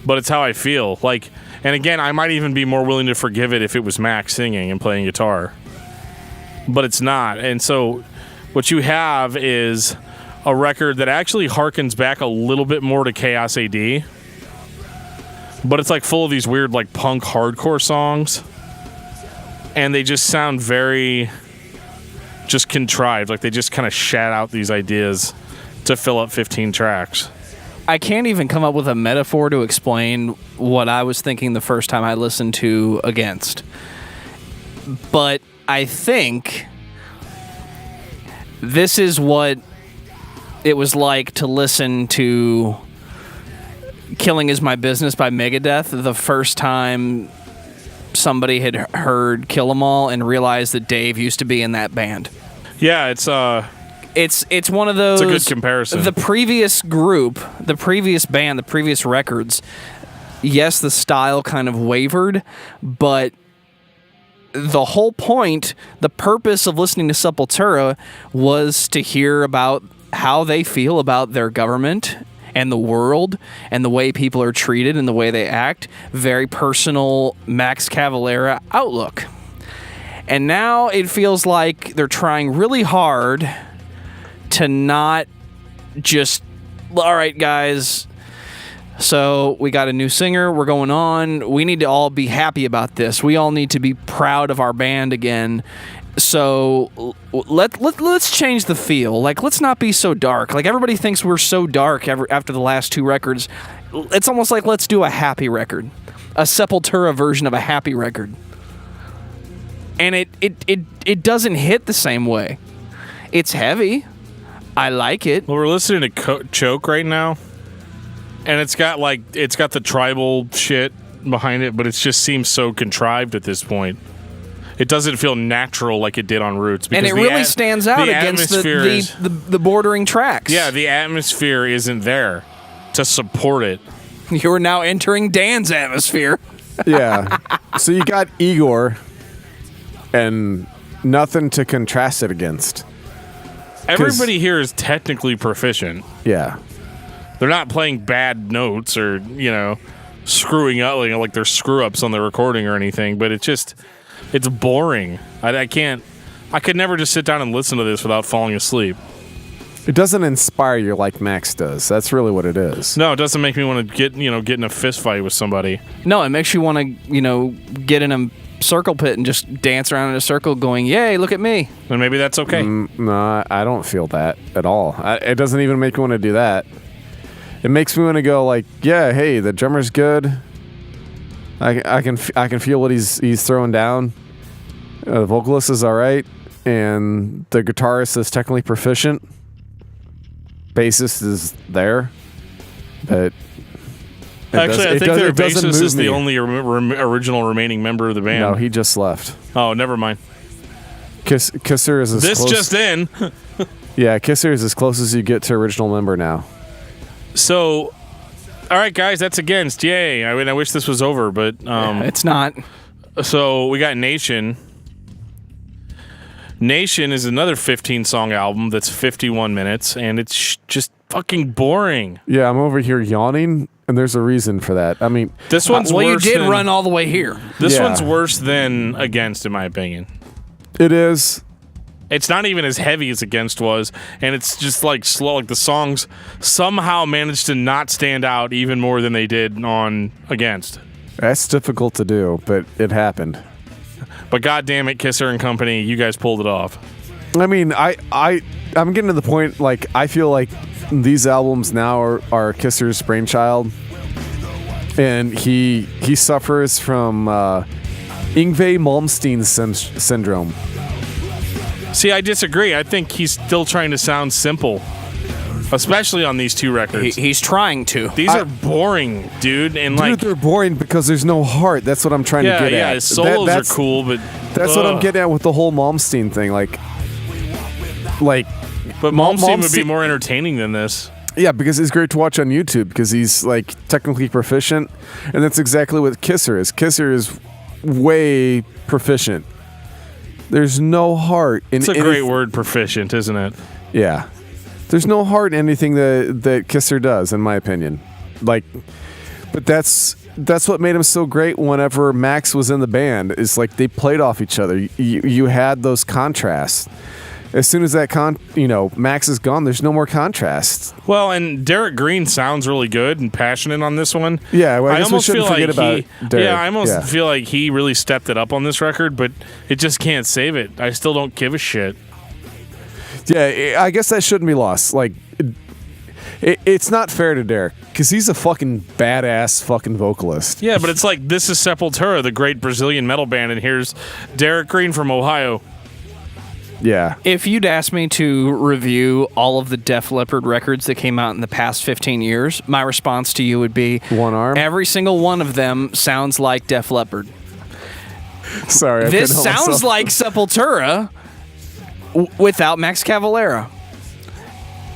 but it's how I feel. Like, and again, I might even be more willing to forgive it if it was Max singing and playing guitar. But it's not. And so what you have is a record that actually harkens back a little bit more to Chaos AD. But it's like full of these weird like punk hardcore songs. And they just sound very just contrived. Like they just kind of shat out these ideas to fill up 15 tracks. I can't even come up with a metaphor to explain what I was thinking the first time I listened to Against. But I think this is what it was like to listen to Killing Is My Business by Megadeth the first time somebody had heard Kill 'Em All and realized that Dave used to be in that band. Yeah, it's one of those. It's a good comparison. The previous group, the previous band, the previous records, yes, the style kind of wavered, but the whole point, the purpose of listening to Sepultura was to hear about how they feel about their government and the world and the way people are treated and the way they act. Very personal Max Cavalera outlook. And now it feels like they're trying really hard to not just, all right, guys, so we got a new singer, we're going on, we need to all be happy about this. We all need to be proud of our band again. So let's change the feel. Like, let's not be so dark. Like, everybody thinks we're so dark after the last two records. It's almost like, let's do a happy record. A Sepultura version of a happy record. And it doesn't hit the same way. It's heavy. I like it. Well, we're listening to Choke right now, and it's got the tribal shit behind it, but it just seems so contrived at this point. It doesn't feel natural like it did on Roots. And it really stands out against the bordering tracks. Yeah, the atmosphere isn't there to support it. You're now entering Dan's atmosphere. Yeah. So you got Igor and nothing to contrast it against. Everybody here is technically proficient. Yeah. They're not playing bad notes or, screwing up, like there's screw-ups on the recording or anything, but it's boring. I could never just sit down and listen to this without falling asleep. It doesn't inspire you like Max does. That's really what it is. No, it doesn't make me want to get in a fist fight with somebody. No, it makes you want to, get in a circle pit and just dance around in a circle going, yay, look at me. And maybe that's okay. No, I don't feel that at all. It doesn't even make me want to do that. It makes me want to go like, yeah, hey, the drummer's good. I can feel what he's throwing down. The vocalist is all right, and the guitarist is technically proficient. Bassist is there, but actually, I think their bassist is the me. only original remaining member of the band. No, he just left. Oh, never mind. Kisser is as This close. just in. Yeah, Kisser is as close as you get to original member now. So, all right, guys, that's Against. Yay! I mean, I wish this was over, but It's not. So we got Nation. Nation is another 15-song album that's 51 minutes, and it's just fucking boring. Yeah, I'm over here yawning, and there's a reason for that. I mean, This one's Well, you worse did than, run all the way here. This Yeah. one's worse than Against, in my opinion. it is. It's not even as heavy as Against was, and it's just like slow. Like the songs somehow managed to not stand out even more than they did on Against. That's difficult to do, but it happened. But goddamn it, Kisser and Company, you guys pulled it off. I mean, I'm getting to the point, like, I feel like these albums now are Kisser's brainchild. And he suffers from Yngwie Malmsteen syndrome. See, I disagree. I think he's still trying to sound simple, especially on these two records. He's trying to. These are boring, dude. And Dude, they're boring because there's no heart. That's what I'm trying to get at. yeah, his solos That's are cool, but That's what I'm getting at with the whole Malmsteen thing. Like, but Malmsteen would be Malmsteen- more entertaining than this. yeah, because it's great to watch on YouTube because he's like technically proficient, and that's exactly what Kisser is. Kisser is way proficient. There's no heart in It's a great word, proficient, isn't it? Yeah. There's no heart in anything that Kisser does, in my opinion. Like, but that's what made him so great whenever Max was in the band, is like they played off each other. You had those contrasts. As soon as that Max is gone, there's no more contrast. Well, and Derrick Green sounds really good and passionate on this one. Yeah, well, I guess we shouldn't forget about Derrick. Yeah, I almost feel like he really stepped it up on this record, but it just can't save it. I still don't give a shit. Yeah, I guess that shouldn't be lost. Like, it's not fair to Derrick because he's a fucking badass fucking vocalist. Yeah, but it's like, this is Sepultura, the great Brazilian metal band, and here's Derrick Green from Ohio. Yeah. If you'd asked me to review all of the Def Leppard records that came out in the past 15 years, my response to you would be One Arm? every single one of them sounds like Def Leppard. Sorry. I This couldn't help sounds myself. like Sepultura without Max Cavalera.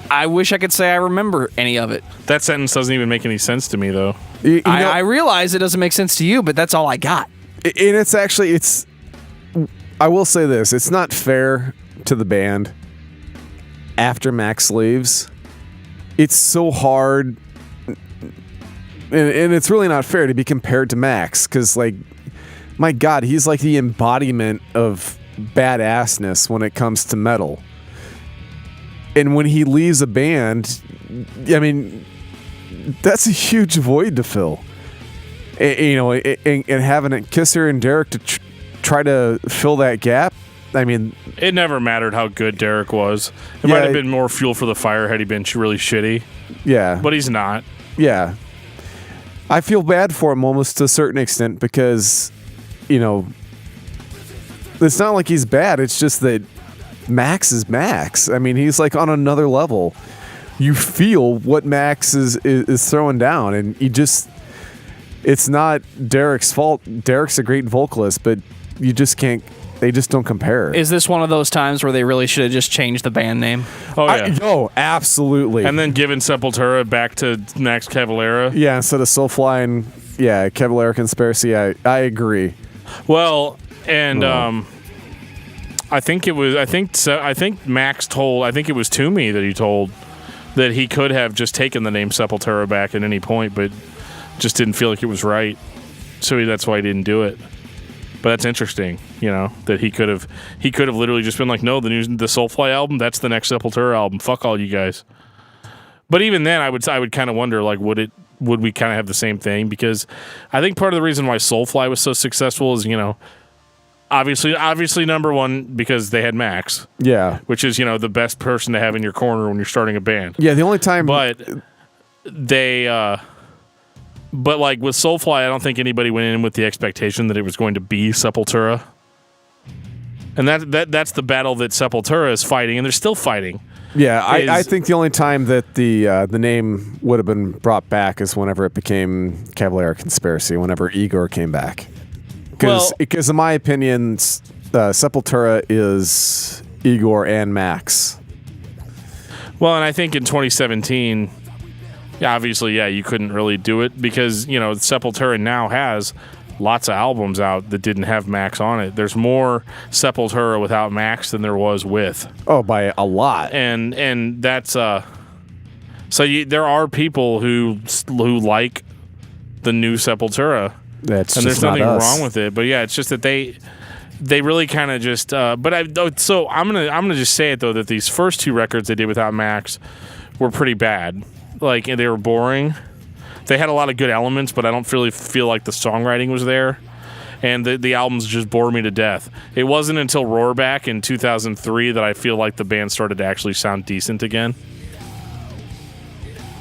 I wish I could say I remember any of it. That sentence doesn't even make any sense to me, though. You know, I realize it doesn't make sense to you, but that's all I got. and it's actually I will say this, it's not fair to the band after Max leaves. It's so hard, and it's really not fair to be compared to Max, because, like, my God, he's like the embodiment of badassness when it comes to metal. And when he leaves a band, I mean, that's a huge void to fill. And having a Kisser and Derrick to try to fill that gap, I mean, It never mattered how good Derrick was. It Yeah, might have been more fuel for the fire had he been really shitty, yeah. but he's not. Yeah. I feel bad for him almost to a certain extent because, it's not like he's bad. It's just that Max is Max. I mean, he's like on another level. You feel what Max is throwing down, and it's not Derrick's fault. Derrick's a great vocalist, but you just can't, they just don't compare. Is this one of those times where they really should have just changed the band name? Oh, yeah. Absolutely. And then giving Sepultura back to Max Cavalera. Yeah, instead of Soulfly and Cavalier Conspiracy. I agree. Well, and I think Max told. I think it was Toomey that he told that he could have just taken the name Sepultura back at any point, but just didn't feel like it was right. So that's why he didn't do it. But that's interesting, that he could have literally just been like, no, the Soulfly album, that's the next Sepultura album. Fuck all you guys. But even then, I would kind of wonder, like, would we kind of have the same thing? Because I think part of the reason why Soulfly was so successful is, obviously number one, because they had Max. Yeah. Which is, the best person to have in your corner when you're starting a band. Yeah, the only time... But they... But like with Soulfly, I don't think anybody went in with the expectation that it was going to be Sepultura. And that's the battle that Sepultura is fighting, and they're still fighting. Yeah, I think the only time that the name would have been brought back is whenever it became Cavalier Conspiracy, whenever Igor came back. Because in my opinion, Sepultura is Igor and Max. Well, and I think in 2017, obviously, you couldn't really do it because, Sepultura now has lots of albums out that didn't have Max on it. There's more Sepultura without Max than there was with. Oh, by a lot. And that's so there are people who like the new Sepultura. That's and just there's nothing not us. wrong with it, but it's just that they really kind of just. But I'm gonna just say it though that these first two records they did without Max were pretty bad. Like, they were boring. They had a lot of good elements, but I don't really feel like the songwriting was there. And the albums just bore me to death. It wasn't until Roarback in 2003 that I feel like the band started to actually sound decent again.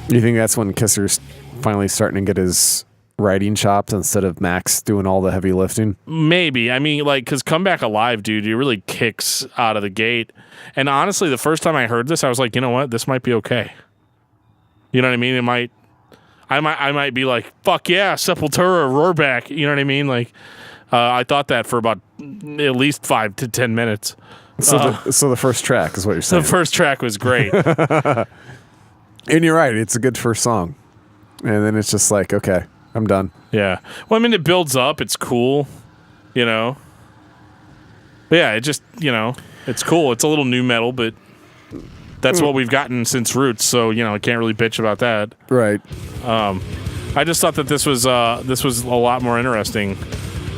You think that's when Kisser's finally starting to get his writing chops instead of Max doing all the heavy lifting? Maybe. I mean, because Come Back Alive, dude, it really kicks out of the gate. And honestly, the first time I heard this, I was like, you know what? This might be okay. You know what I mean? I might be like, fuck yeah, Sepultura, Roarback. You know what I mean? Like, I thought that for about at least 5 to 10 minutes. So the first track is what you're saying. The first track was great. And you're right. It's a good first song. And then it's just like, okay, I'm done. Yeah. Well, I mean, it builds up. It's cool, But yeah, it just, it's cool. It's a little new metal, but that's what we've gotten since Roots, so I can't really bitch about that. Right. I just thought that this was a lot more interesting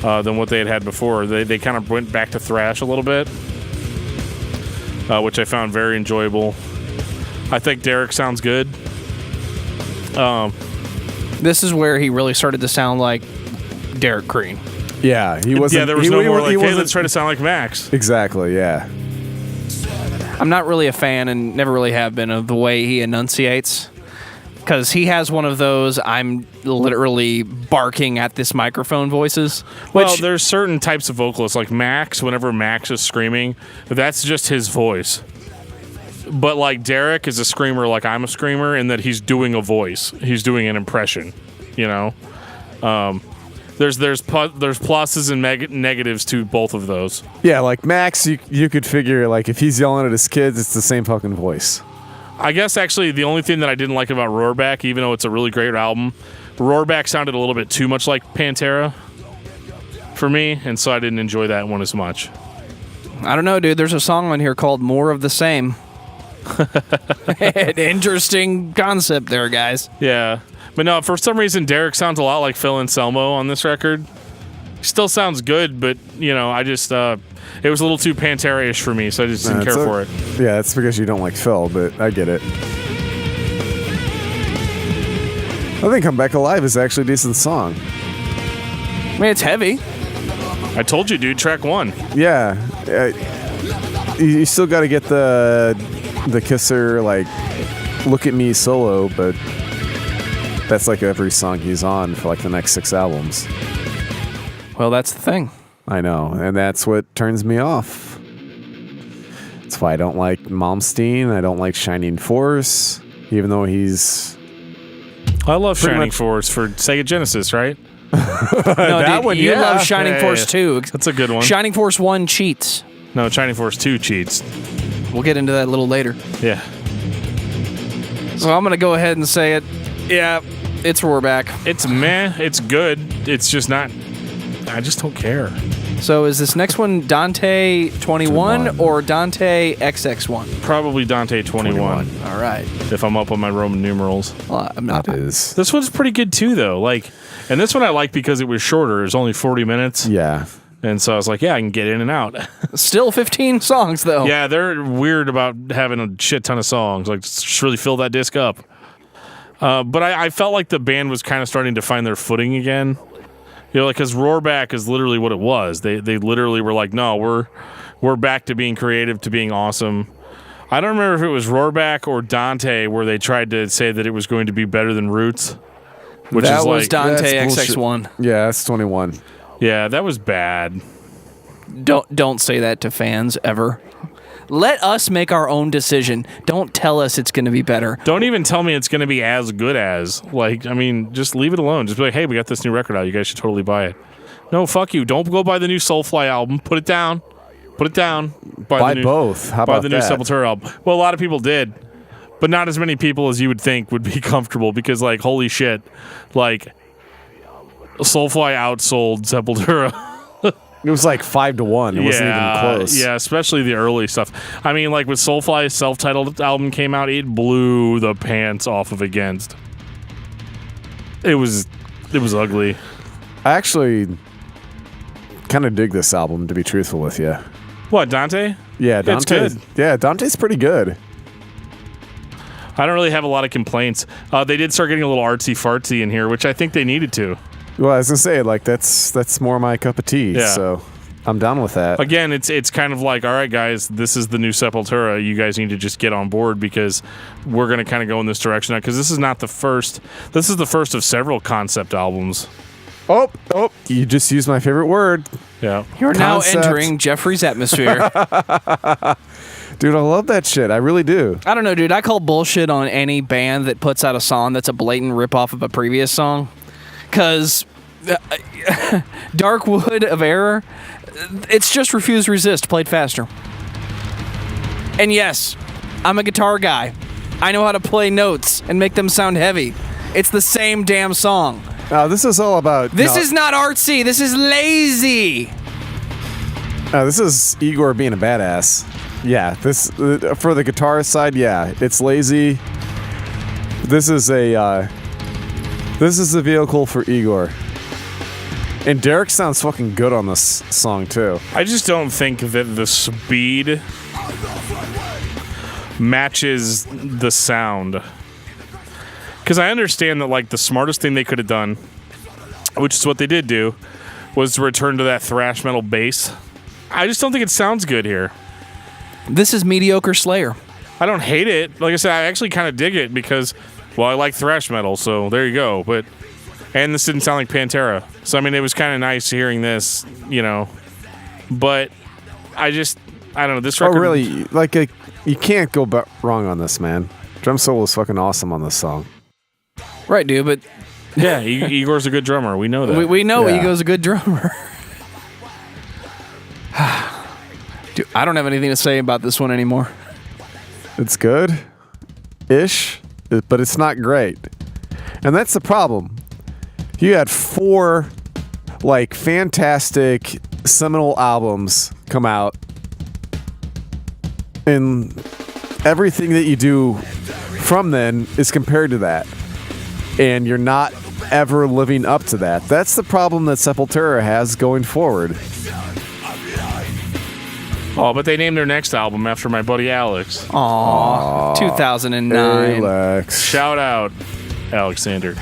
than what they had before. They kind of went back to thrash a little bit, which I found very enjoyable. I think Derrick sounds good. This is where he really started to sound like Derrick Green. Yeah, he wasn't. Yeah, there was no more like, hey, let's try to sound like Max. Exactly. Yeah. I'm not really a fan, and never really have been, of the way he enunciates, because he has one of those I'm literally barking at this microphone voices. Well, there's certain types of vocalists, like Max. Whenever Max is screaming, that's just his voice. But like Derrick is a screamer, like I'm a screamer, in that he's doing a voice. He's doing an impression. There's pluses and negatives to both of those. Yeah, like Max, you could figure, like, if he's yelling at his kids, it's the same fucking voice. I guess actually the only thing that I didn't like about Roarback, even though it's a really great album, Roarback sounded a little bit too much like Pantera for me, and so I didn't enjoy that one as much. I don't know, dude. There's a song on here called More of the Same. An interesting concept there, guys. Yeah. But no, for some reason, Derrick sounds a lot like Phil Anselmo on this record. Still sounds good, but, I just, it was a little too Pantera-ish for me, so I just didn't care for it. Yeah, that's because you don't like Phil, but I get it. I think Come Back Alive is actually a decent song. I mean, it's heavy. I told you, dude, track 1. Yeah. You still got to get the Kisser, like, Look at Me solo, but that's like every song he's on for like the next 6 albums. Well, that's the thing. I know, and that's what turns me off. That's why I don't like Malmsteen. I don't like Shining Force, even though he's... I love Shining Force for Sega Genesis, right? No, that dude, one, you yeah. love Shining Force 2. That's a good one. Shining Force 1 cheats. No, Shining Force 2 cheats. We'll get into that a little later. Yeah. So I'm going to go ahead and say it. Yeah, It's Roarback. It's meh. It's good. It's just not. I just don't care. So is this next one Dante 21 or Dante XX1? Probably Dante 21. All right. If I'm up on my Roman numerals. Well, I'm not. This one's pretty good too, though. Like, and this one I like because it was shorter. It was only 40 minutes. Yeah. And so I was like, yeah, I can get in and out. Still 15 songs, though. Yeah, they're weird about having a shit ton of songs. Like, just really fill that disc up. But I felt like the band was kind of starting to find their footing again. You know, like, because Roarback is literally what it was. They literally were like, no, we're back to being creative, to being awesome. I don't remember if it was Roarback or Dante where they tried to say that it was going to be better than Roots. Which That is was like, Dante That's XX1. Yeah, that's 21. yeah, that was bad. Don't say that to fans ever. Let us make our own decision. Don't tell us it's going to be better. Don't even tell me it's going to be as good as. Like, I mean, just leave it alone. Just be like, hey, we got this new record out. You guys should totally buy it. No, fuck you. Don't go buy the new Soulfly album. Put it down. Put it down. Buy both. How buy about the new that? Sepultura album. Well, a lot of people did. But not as many people as you would think would be comfortable because, like, holy shit. Like, Soulfly outsold Sepultura. It was like 5-1. It wasn't even close. Yeah, especially the early stuff. I mean, like, with Soulfly's self-titled album came out, it blew the pants off of Against. It was ugly. I actually kind of dig this album, to be truthful with you. What, Dante? Yeah, It's Dante's good. Yeah, Dante's pretty good. I don't really have a lot of complaints. They did start getting a little artsy-fartsy in here, which I think they needed to. Well, I was gonna say, like, that's more my cup of tea. Yeah. So I'm down with that. Again, it's kind of like, all right, guys, this is the new Sepultura. You guys need to just get on board because we're going to kind of go in this direction now. Because this is not the first. This is the first of several concept albums. Oh, you just used my favorite word. Yeah. You're now Concept. entering Jeffrey's atmosphere. Dude, I love that shit. I really do. I don't know, dude. I call bullshit on any band that puts out a song that's a blatant ripoff of a previous song. Because Dark Wood of Error, it's just Refuse Resist played faster. And yes, I'm a guitar guy. I know how to play notes and make them sound heavy. It's the same damn song. This is all about. This is not artsy. This is lazy. This is Igor being a badass. Yeah, this for the guitar side. Yeah, it's lazy. This is a. This is the vehicle for Igor. And Derrick sounds fucking good on this song too. I just don't think that the speed matches the sound. Because I understand that, like, the smartest thing they could have done, which is what they did do, was to return to that thrash metal bass. I just don't think it sounds good here. This is mediocre Slayer. I don't hate it. Like I said, I actually kind of dig it because, well, I like thrash metal, so there you go. And this didn't sound like Pantera. So, I mean, it was kind of nice hearing this, you know. But I don't know. This record... Oh, really? Like, you can't go wrong on this, man. Drum solo is fucking awesome on this song. Right, dude, but... Yeah, Igor's a good drummer. We know that. We know Yeah. Ego's a good drummer. Dude, I don't have anything to say about this one anymore. It's good-ish, but it's not great. And that's the problem. You had 4, like, fantastic seminal albums come out, and everything that you do from then is compared to that. And you're not ever living up to that. That's the problem that Sepultura has going forward. Oh, but they named their next album after my buddy Alex. Aww. 2009. Alex. Shout out, Alexander.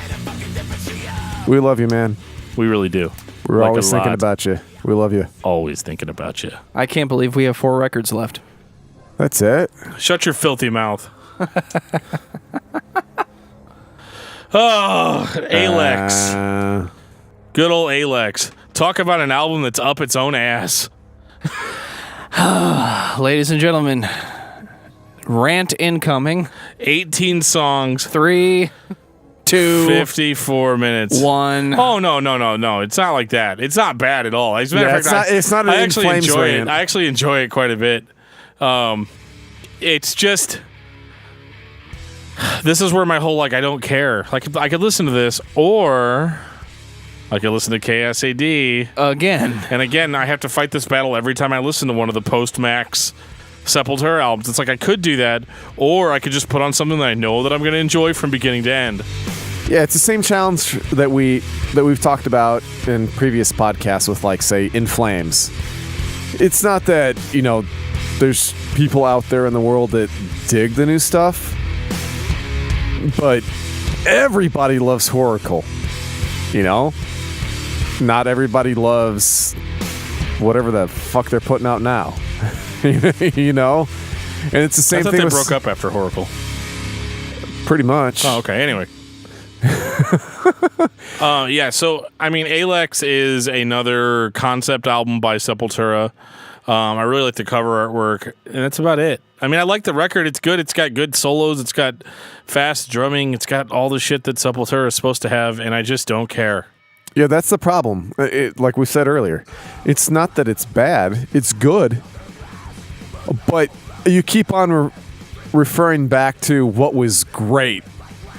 We love you, man. We really do. We're Like always a thinking lot. about you. We love you. Always thinking about you. I can't believe we have 4 records left. That's it. Shut your filthy mouth. Oh, Alex. Good old Alex. Talk about an album that's up its own ass. Ladies and gentlemen, rant incoming. 18 songs, 3, 2, 54 minutes. 1. Oh, no. It's not like that. It's not bad at all. As a matter Yeah, of fact, it's not an I In actually Flames enjoy rant. it. I actually enjoy it quite a bit. It's just... This is where my whole I don't care. Like I could listen to this, or I could listen to KSAD Again. And again, I have to fight this battle every time I listen to one of the post-Max Sepultura albums. It's like I could do that, or I could just put on something that I know that I'm going to enjoy from beginning to end. Yeah, it's the same challenge that we've talked about in previous podcasts with, like, say, In Flames. It's not that, there's people out there in the world that dig the new stuff, but everybody loves horrorcore. Not everybody loves whatever the fuck they're putting out now. And it's the same I thought thing. They broke up after horrorcore. Pretty much. Oh, okay. Anyway. Yeah, so I mean, Alex is another concept album by Sepultura. I really like the cover artwork, and that's about it. I mean, I like the record. It's good. It's got good solos. It's got fast drumming. It's got all the shit that Sepultura is supposed to have, and I just don't care. Yeah, that's the problem. Like we said earlier, it's not that it's bad. It's good, but you keep on referring back to what was great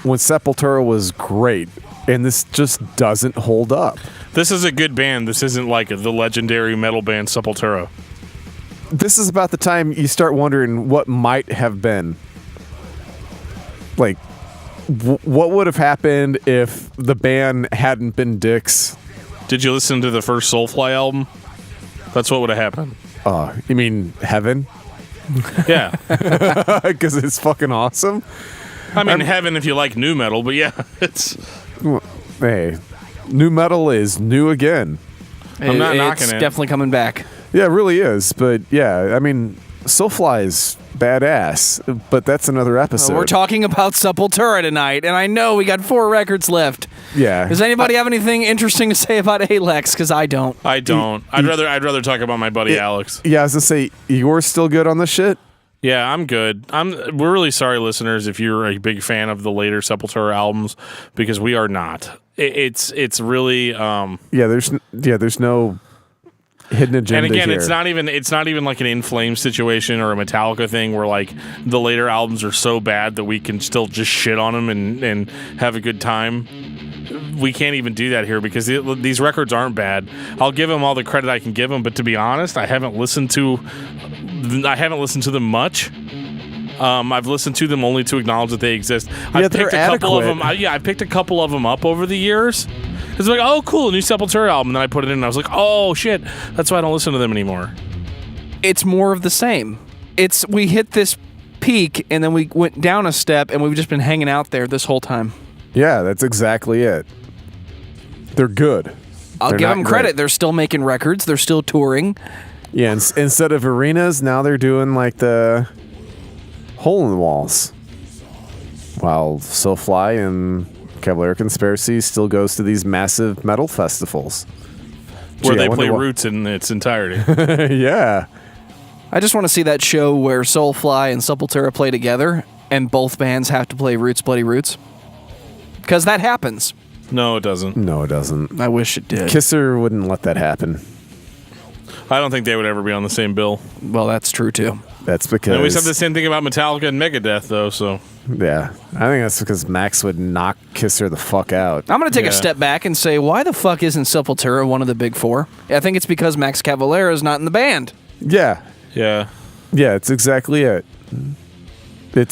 when Sepultura was great, and this just doesn't hold up. This is a good band. This isn't like the legendary metal band Sepultura. This is about the time you start wondering what might have been. Like, what would have happened if the band hadn't been dicks? Did you listen to the first Soulfly album? That's what would have happened. You mean Heaven? Yeah. Because it's fucking awesome? I mean, Heaven if you like new metal, but yeah, it's... Hey, new metal is new again. I'm not knocking it. It's definitely coming back. Yeah, it really is. But yeah, I mean, Soulfly is badass, but that's another episode. We're talking about Sepultura tonight, and I know we got 4 records left. Yeah. Does anybody have anything interesting to say about Alex? Because I don't. I don't. I'd rather talk about my buddy Alex. Yeah, I was gonna say, Igor's still good on this shit? Yeah, I'm good. We're really sorry, listeners, if you're a big fan of the later Sepultura albums, because we are not. It's really there's no hidden agenda. And again, here. it's not even like an In Flames situation or a Metallica thing where like the later albums are so bad that we can still just shit on them and have a good time. We can't even do that here because these records aren't bad. I'll give them all the credit I can give them, but to be honest, I haven't listened to them much. I've listened to them only to acknowledge that they exist. I picked a couple of them up over the years. It's like, oh, cool, a new Sepultura album. And then I put it in and I was like, oh, shit. That's why I don't listen to them anymore. It's more of the same. We hit this peak and then we went down a step and we've just been hanging out there this whole time. Yeah, that's exactly it. They're good. I'll give them credit. Great. They're still making records. They're still touring. Yeah, instead of arenas, now they're doing like the hole in the walls. While Soulfly and Cavalier Conspiracy still goes to these massive metal festivals. Where they play Roots in its entirety. Yeah. I just want to see that show where Soulfly and Sepultura play together and both bands have to play Roots, Bloody Roots. Because that happens. No, it doesn't. No, it doesn't. I wish it did. Kisser wouldn't let that happen. I don't think they would ever be on the same bill. Well, that's true, too. That's because... And we said the same thing about Metallica and Megadeth, though, so... Yeah. I think that's because Max would knock Kisser the fuck out. I'm going to take a step back and say, why the fuck isn't Sepultura one of the big 4? I think it's because Max Cavalera is not in the band. Yeah. Yeah. Yeah, it's exactly it. I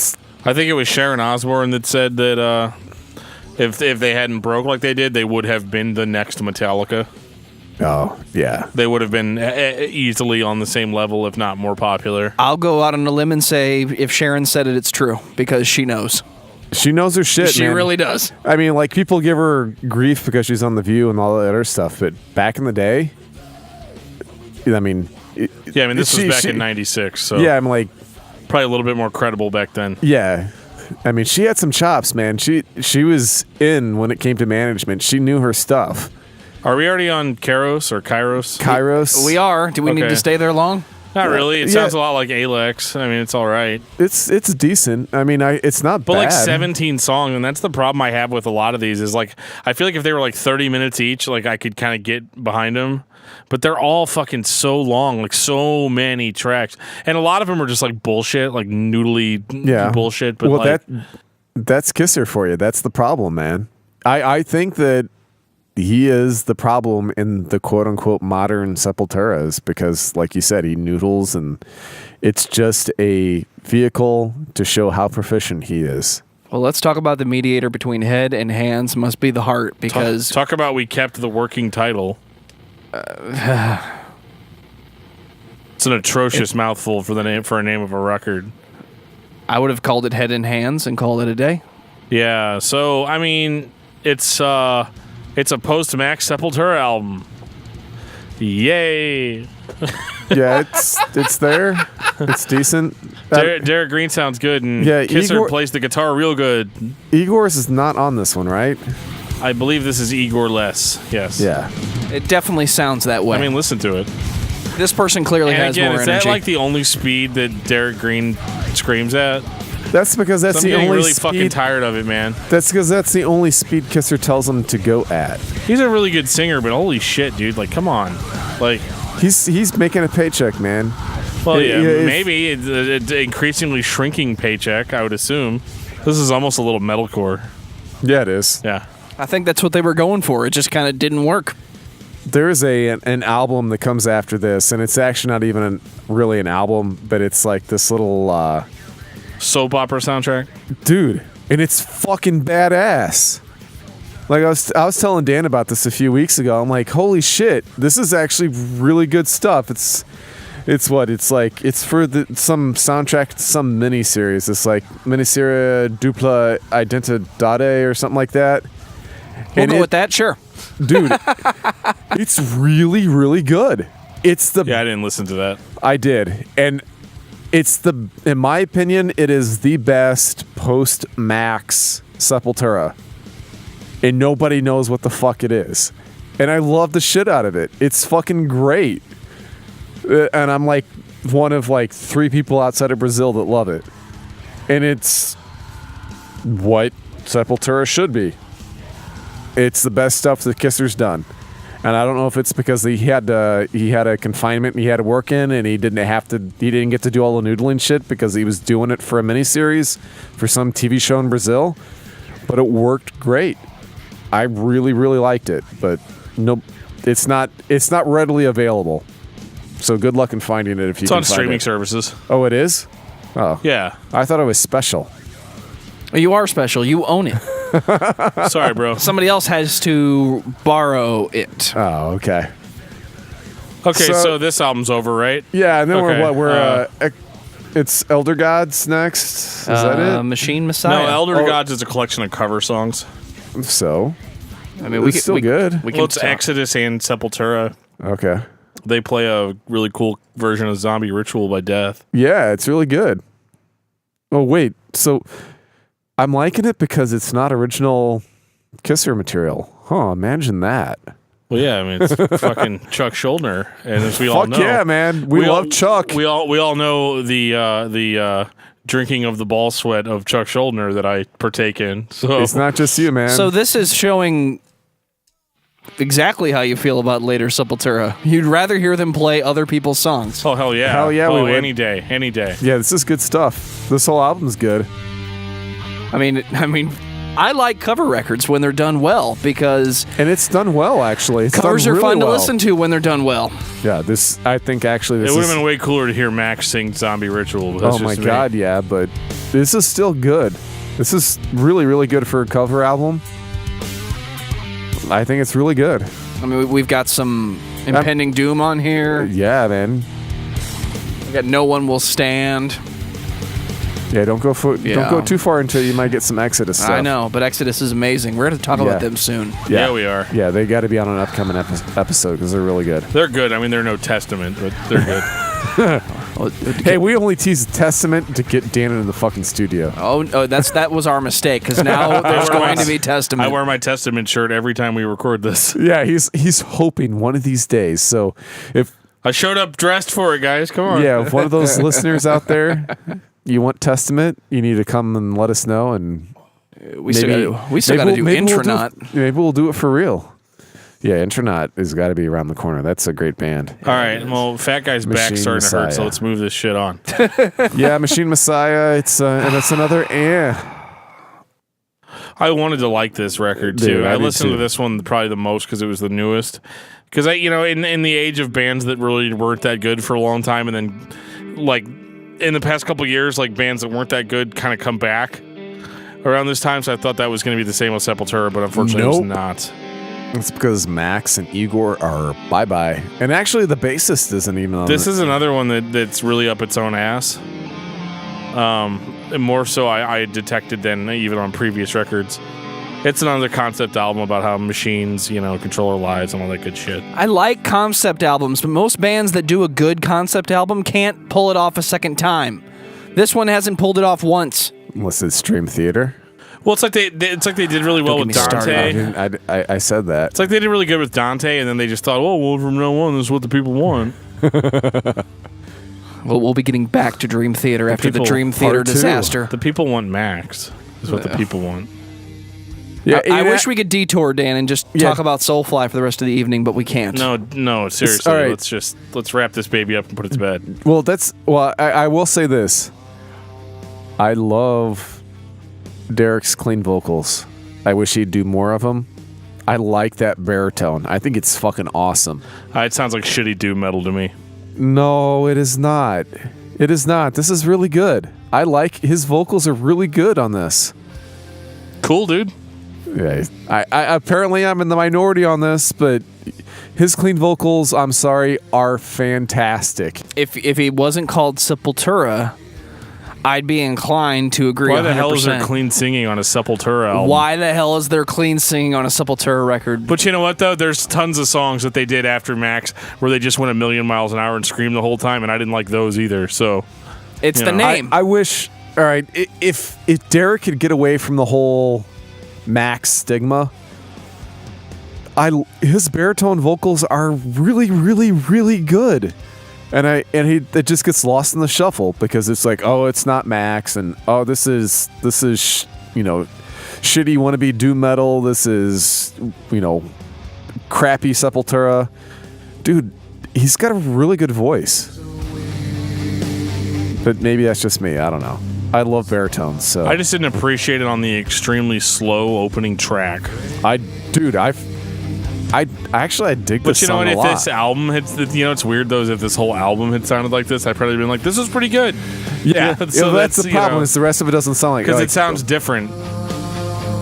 think it was Sharon Osbourne that said that if they hadn't broke like they did, they would have been the next Metallica. Oh, yeah. They would have been easily on the same level, if not more popular. I'll go out on a limb and say if Sharon said it, it's true, because she knows. She knows her shit, She man. really does. I mean, like, people give her grief because she's on The View and all that other stuff, but back in the day, I mean... this was back in 96, so... Yeah, I'm like... Probably a little bit more credible back then. Yeah. I mean, she had some chops, man. She was in when it came to management. She knew her stuff. Are we already on Kairos or Kairos? Kairos. We are. Do we need to stay there long? Not really. It sounds a lot like Alex. I mean, it's all right. It's decent. I mean, it's not but bad. Like 17 songs, and that's the problem I have with a lot of these is like I feel like if they were like 30 minutes each, like I could kind of get behind them. But they're all fucking so long, like so many tracks, and a lot of them are just like bullshit, like noodly bullshit. But That's Kisser for you. That's the problem, man. I think that he is the problem in the quote-unquote modern Sepulturas because, like you said, he noodles, and it's just a vehicle to show how proficient he is. Well, let's talk about the mediator between head and hands must be the heart, because... Talk about we kept the working title. It's an atrocious mouthful for a name of a record. I would have called it Head and Hands and called it a day. Yeah, so, I mean, it's a post-Max Sepultura album. Yay! Yeah, it's there. It's decent. Derrick Green sounds good, and Kisser plays the guitar real good. Igor's is not on this one, right? I believe this is Igor-less, yes. Yeah. It definitely sounds that way. I mean, listen to it. This person clearly has more energy. Is that like the only speed that Derrick Green screams at? That's because that's the only I'm really speed. Fucking tired of it, man. That's because that's the only speed Kisser tells him to go at. He's a really good singer, but holy shit, dude! Like, come on, like he's making a paycheck, man. Well, maybe it's an increasingly shrinking paycheck. I would assume this is almost a little metalcore. Yeah, it is. Yeah, I think that's what they were going for. It just kind of didn't work. There is an album that comes after this, and it's actually not even really an album, but it's like this little soap opera soundtrack, dude, and it's fucking badass. Like I was telling Dan about this a few weeks ago. I'm like, holy shit, this is actually really good stuff. It's for some soundtrack to some miniseries. It's like miniserie Dupla Identidade or something like that. We'll go with that, sure. Dude, it's really, really good. I didn't listen to that. I did. And in my opinion, it is the best post-Max Sepultura. And nobody knows what the fuck it is. And I love the shit out of it. It's fucking great. And I'm like one of like 3 people outside of Brazil that love it. And it's what Sepultura should be. It's the best stuff that Kisser's done. And I don't know if it's because he had a confinement he had to work in, and he didn't get to do all the noodling shit because he was doing it for a miniseries for some TV show in Brazil. But it worked great. I really, really liked it. But no, it's not readily available. So good luck in finding it if you can find it. It's on streaming services. Oh, it is? Oh. Yeah. I thought it was special. You are special. You own it. Sorry, bro. Somebody else has to borrow it. Oh, okay. Okay, so this album's over, right? Yeah, and then it's Elder Gods next. Is that it? Machine Messiah. No, Elder Gods is a collection of cover songs. So, I mean, it's still good. It's Exodus and Sepultura. Okay. They play a really cool version of Zombie Ritual by Death. Yeah, it's really good. Oh, wait. So I'm liking it because it's not original Kisser material. Huh, imagine that. Well, yeah, I mean, it's fucking Chuck Schuldiner, and as we all know, yeah, man, we love Chuck. We all know the drinking of the ball sweat of Chuck Schuldiner that I partake in. So it's not just you, man. So this is showing exactly how you feel about later Sepultura. You'd rather hear them play other people's songs. Oh hell yeah, we would. Any day. Yeah, this is good stuff. This whole album's good. I mean, I like cover records when they're done well and it's done well actually. Covers are fun to listen to when they're done well. Yeah, I think actually it would have been way cooler to hear Max sing Zombie Ritual. But oh my god, yeah, but this is still good. This is really, really good for a cover album. I think it's really good. I mean, we've got some impending doom on here. Yeah, man. We got No One Will Stand. Yeah, don't go too far into it. You might get some Exodus stuff. I know, but Exodus is amazing. We're going to talk about them soon. Yeah, we are. Yeah, they got to be on an upcoming episode because they're really good. They're good. I mean, they're no Testament, but they're good. Hey, we only tease Testament to get Dan in the fucking studio. Oh, that was our mistake because now there's going to be Testament. I wear my Testament shirt every time we record this. Yeah, he's hoping one of these days. So if I showed up dressed for it, guys, come on. Yeah, if one of those listeners out there, you want Testament, you need to come and let us know, and we still got to do Intronaut. Maybe we'll do it for real. Yeah, Intronaut has got to be around the corner. That's a great band. All right, well, Fat Guy's back starting to hurt, so let's move this shit on. Yeah, Machine Messiah. And it's another I wanted to like this record too. Dude, I did listened too. to this one probably the most because it was the newest. Because in the age of bands that really weren't that good for a long time, and then like in the past couple of years, like bands that weren't that good kind of come back around this time. So I thought that was going to be the same with Sepultura, but unfortunately, it was not. It's because Max and Igor are bye-bye. And actually, the bassist isn't even on This is another one that's really up its own ass. And more so I detected than even on previous records. It's another concept album about how machines, control our lives and all that good shit. I like concept albums, but most bands that do a good concept album can't pull it off a second time. This one hasn't pulled it off once. Unless it's Dream Theater. Well, it's like they did really well Don't with get me started. Dante. I said that. It's like they did really good with Dante, and then they just thought, well, from now on, this is what the people want. Well, we'll be getting back to Dream Theater after the people- Dream Theater Part two. disaster. The people want Max. Is what the people want. Yeah, I wish we could detour, Dan, and just talk about Soulfly for the rest of the evening, but we can't. No, seriously. all right. Let's wrap this baby up and put it to bed. I will say this. I love Derrick's clean vocals. I wish he'd do more of them. I like that baritone. I think it's fucking awesome. It sounds like shitty doom metal to me. No, it is not. It is not. This is really good. I like his vocals are really good on this. Cool, dude. Yeah, I apparently I'm in the minority on this, but his clean vocals, I'm sorry, are fantastic. If he wasn't called Sepultura, I'd be inclined to agree. Why the 100%. hell is there clean singing on a Sepultura album? Why the hell is there clean singing on a Sepultura record? But you know what, though? There's tons of songs that they did after Max where they just went a million miles an hour and screamed the whole time, and I didn't like those either. So It's the name. I wish. All right, if Derrick could get away from the whole Max stigma, his baritone vocals are really, really, really good, and it just gets lost in the shuffle because it's like, oh, it's not Max, and oh, this is shitty wannabe doom metal. This is crappy Sepultura, dude. He's got a really good voice, but maybe that's just me. I don't know. I love baritones, so I just didn't appreciate it on the extremely slow opening track. I dig But this you know song what? a If lot. this album had, it's weird though. If this whole album had sounded like this, I'd probably been like, "This is pretty good." Yeah, so that's the problem. Is the rest of it doesn't sound like because it sounds different.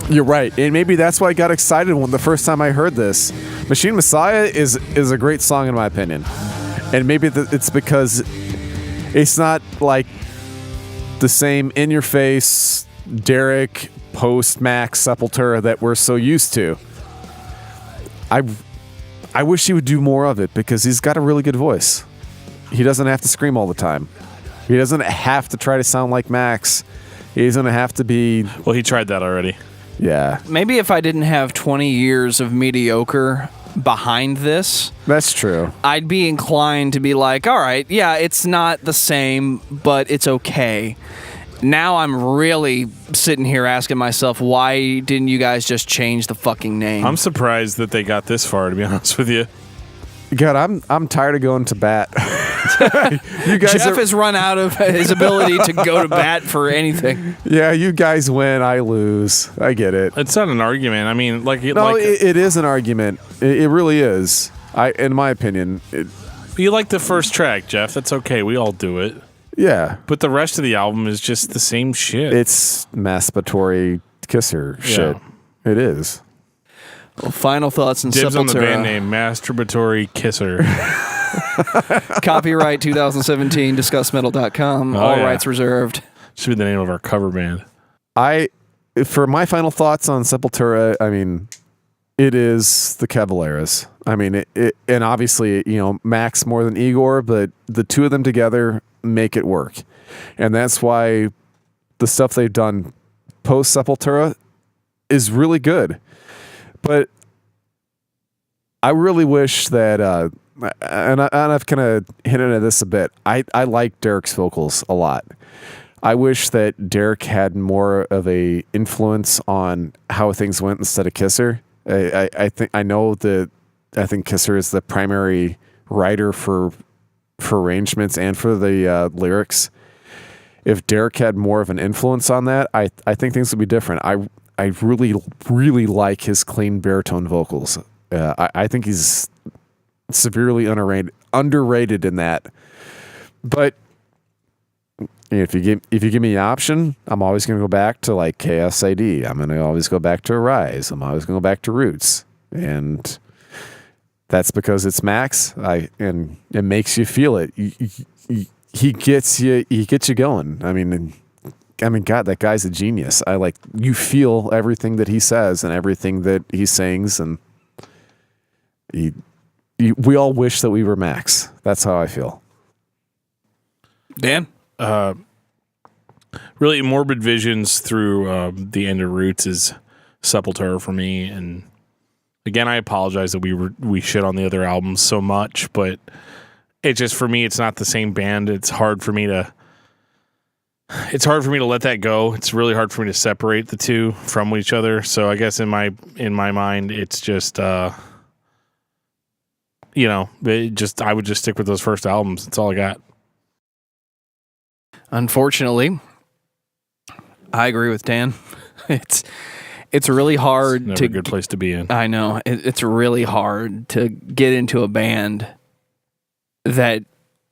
You're right, and maybe that's why I got excited when the first time I heard this. Machine Messiah is a great song in my opinion, and maybe it's because it's not like the same in-your-face Derrick post-Max Sepultura that we're so used to. I wish he would do more of it because he's got a really good voice. He doesn't have to scream all the time. He doesn't have to try to sound like Max. He's going to have to be... Well, he tried that already. Yeah. Maybe if I didn't have 20 years of mediocre behind this, That's true. I'd be inclined to be like, all right, yeah, it's not the same, but it's okay. Now I'm really sitting here asking myself, why didn't you guys just change the fucking name? I'm surprised that they got this far, to be honest with you. God, I'm tired of going to bat. You guys Geoff has run out of his ability to go to bat for anything. Yeah, you guys win, I lose. I get it. It's not an argument. I mean, It is an argument. It really is. In my opinion, you like the first track, Geoff. That's okay. We all do it. yeah, But the rest of the album is just the same shit. it's masturbatory kisser shit. It is. Well, final thoughts on Dibs on the band Sepultura. name, Masturbatory Kisser. Copyright 2017, discussmetal.com. All yeah. rights reserved. Should be the name of our cover band. For my final thoughts on Sepultura, I mean, it is the Caballeros. I mean, and obviously, Max more than Igor, but the two of them together make it work. And that's why the stuff they've done post Sepultura is really good. But I really wish that, and I've kind of hinted at this a bit, I like Derrick's vocals a lot. I wish that Derrick had more of a influence on how things went instead of Kisser. I think Kisser is the primary writer for arrangements and for the lyrics. If Derrick had more of an influence on that, I think things would be different. I I really, really like his clean baritone vocals. I think he's severely underrated in that. But if you give me an option, I'm always going to go back to like KSID. I'm going to always go back to Arise. I'm always going to go back to Roots, and that's because it's Max. And it makes you feel it. He gets you. He gets you going. I mean, God, that guy's a genius. You feel everything that he says and everything that he sings, and we all wish that we were Max. That's how I feel. Dan? Really, Morbid Visions through the end of Roots is Sepultura for me. And again, I apologize that we shit on the other albums so much, but it just, for me, it's not the same band. It's hard for me to let that go. It's really hard for me to separate the two from each other. So I guess in my mind, it's just I would just stick with those first albums. That's all I got. Unfortunately, I agree with Dan. It's really hard. It's never a good place to be in. I know. It's really hard to get into a band that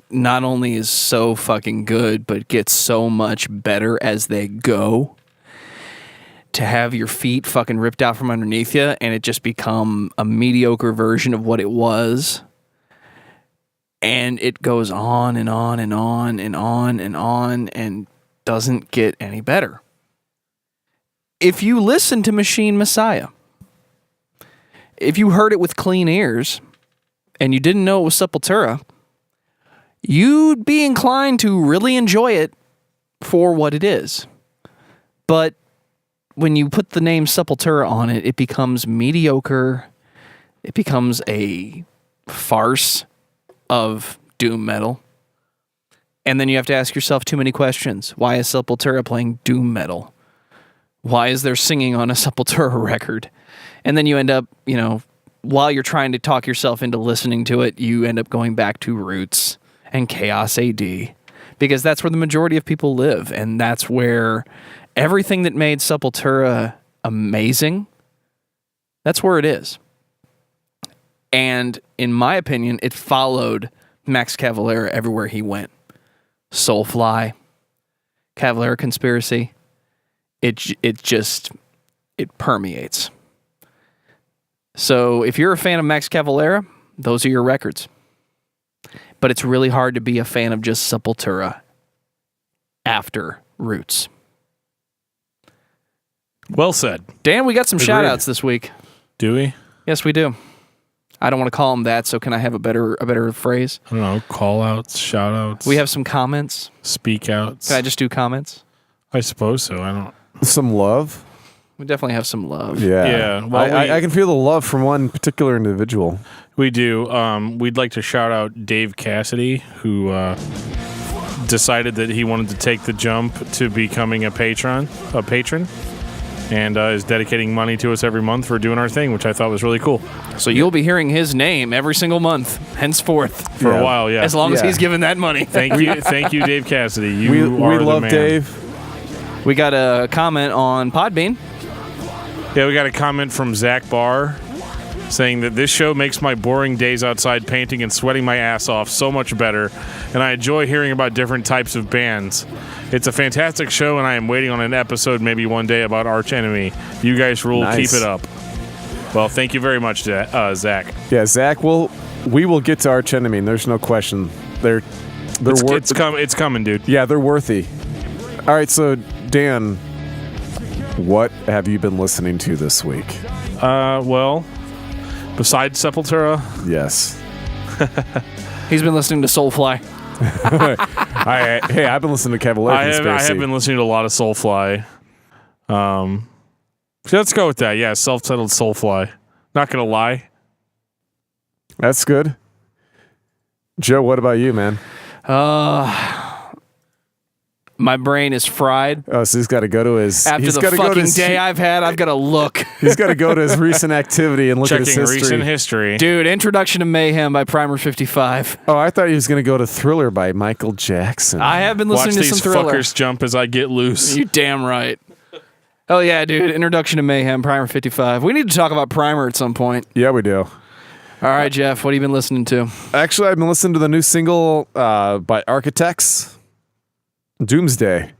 not only is so fucking good, but gets so much better as they go. To have your feet fucking ripped out from underneath you and it just become a mediocre version of what it was. And it goes on and on and on and on and on and doesn't get any better. If you listen to Machine Messiah, if you heard it with clean ears and you didn't know it was Sepultura, you'd be inclined to really enjoy it for what it is. But when you put the name Sepultura on it, it becomes mediocre. It becomes a farce of doom metal. And then you have to ask yourself too many questions. Why is Sepultura playing doom metal? Why is there singing on a Sepultura record? And then you end up, while you're trying to talk yourself into listening to it, you end up going back to Roots and Chaos AD, because that's where the majority of people live. And that's where everything that made Sepultura amazing, that's where it is. And in my opinion, it followed Max Cavalera everywhere he went. Soulfly, Cavalera Conspiracy, it permeates. So if you're a fan of Max Cavalera, those are your records. But it's really hard to be a fan of just Sepultura after Roots. Well said. Dan, we got some shout-outs this week. Do we? Yes, we do. I don't want to call them that, so can I have a better phrase? I don't know. Call-outs, shout-outs. We have some comments. Speak-outs. Can I just do comments? I suppose so. I don't... Some love? We definitely have some love. Yeah. Well, I can feel the love from one particular individual. We do. We'd like to shout out Dave Cassidy, who decided that he wanted to take the jump to becoming a patron, and is dedicating money to us every month for doing our thing, which I thought was really cool. So you'll be hearing his name every single month, henceforth. For a while, yeah. As long as he's given that money. Thank you, Dave Cassidy. We are love the man. Dave. We got a comment on Podbean. Yeah, we got a comment from Zach Barr saying that this show makes my boring days outside painting and sweating my ass off so much better, and I enjoy hearing about different types of bands. It's a fantastic show, and I am waiting on an episode maybe one day about Arch Enemy. You guys rule. Nice. Keep it up. Well, thank you very much, Zach. Yeah, Zach, we will get to Arch Enemy, and there's no question. It's coming, dude. Yeah, they're worthy. All right, so Dan, what have you been listening to this week? Well, besides Sepultura, Yes. He's been listening to Soulfly. I've been listening to Cavalera I Conspiracy. have been listening to a lot of Soulfly. So let's go with that. Yeah, self-titled Soulfly. Not gonna lie. That's good. Joe, what about you, man? My brain is fried. Oh, so he's got to go to his... After the fucking day I've had, I've got to look. He's got to go to his recent activity and look at his Checking history. recent history. Dude, Introduction to Mayhem by Primer 55. Oh, I thought he was going to go to Thriller by Michael Jackson. I have been Watch listening to these some Thriller. fuckers jump as I get loose. You damn right. Oh yeah, dude. Introduction to Mayhem, Primer 55. We need to talk about Primer at some point. Yeah, we do. All right, Geoff, what have you been listening to? Actually, I've been listening to the new single by Architects, Doomsday.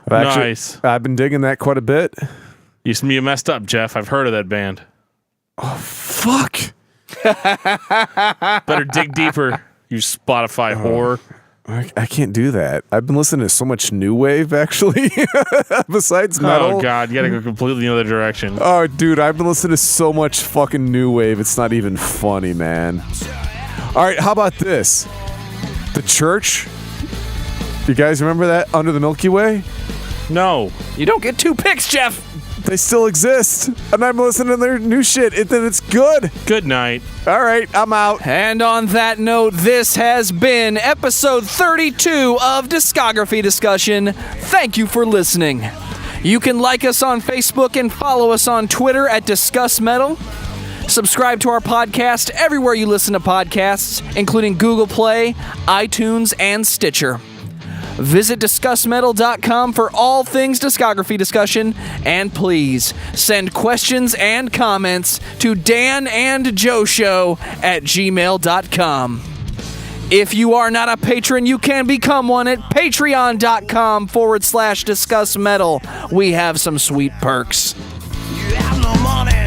Nice. I've been digging that quite a bit. You messed up, Geoff. I've heard of that band. Fuck. Better dig deeper, you Spotify whore. I can't do that. I've been listening to so much new wave, actually, besides metal. Oh, God. You got to go completely the other direction. Oh, dude, I've been listening to so much fucking new wave. It's not even funny, man. All right, how about this? The Church. You guys remember that? Under the Milky Way? No. You don't get 2 picks, Geoff. They still exist. And I'm listening to their new shit. It's good. Good night. All right, I'm out. And on that note, this has been episode 32 of Discography Discussion. Thank you for listening. You can like us on Facebook and follow us on Twitter at discussmetal. Subscribe to our podcast everywhere you listen to podcasts, including Google Play, iTunes, and Stitcher. Visit discussmetal.com for all things discography discussion, and please send questions and comments to danandjoeshow@gmail.com. If you are not a patron, you can become one at patreon.com/discussmetal. We have some sweet perks. You have no money.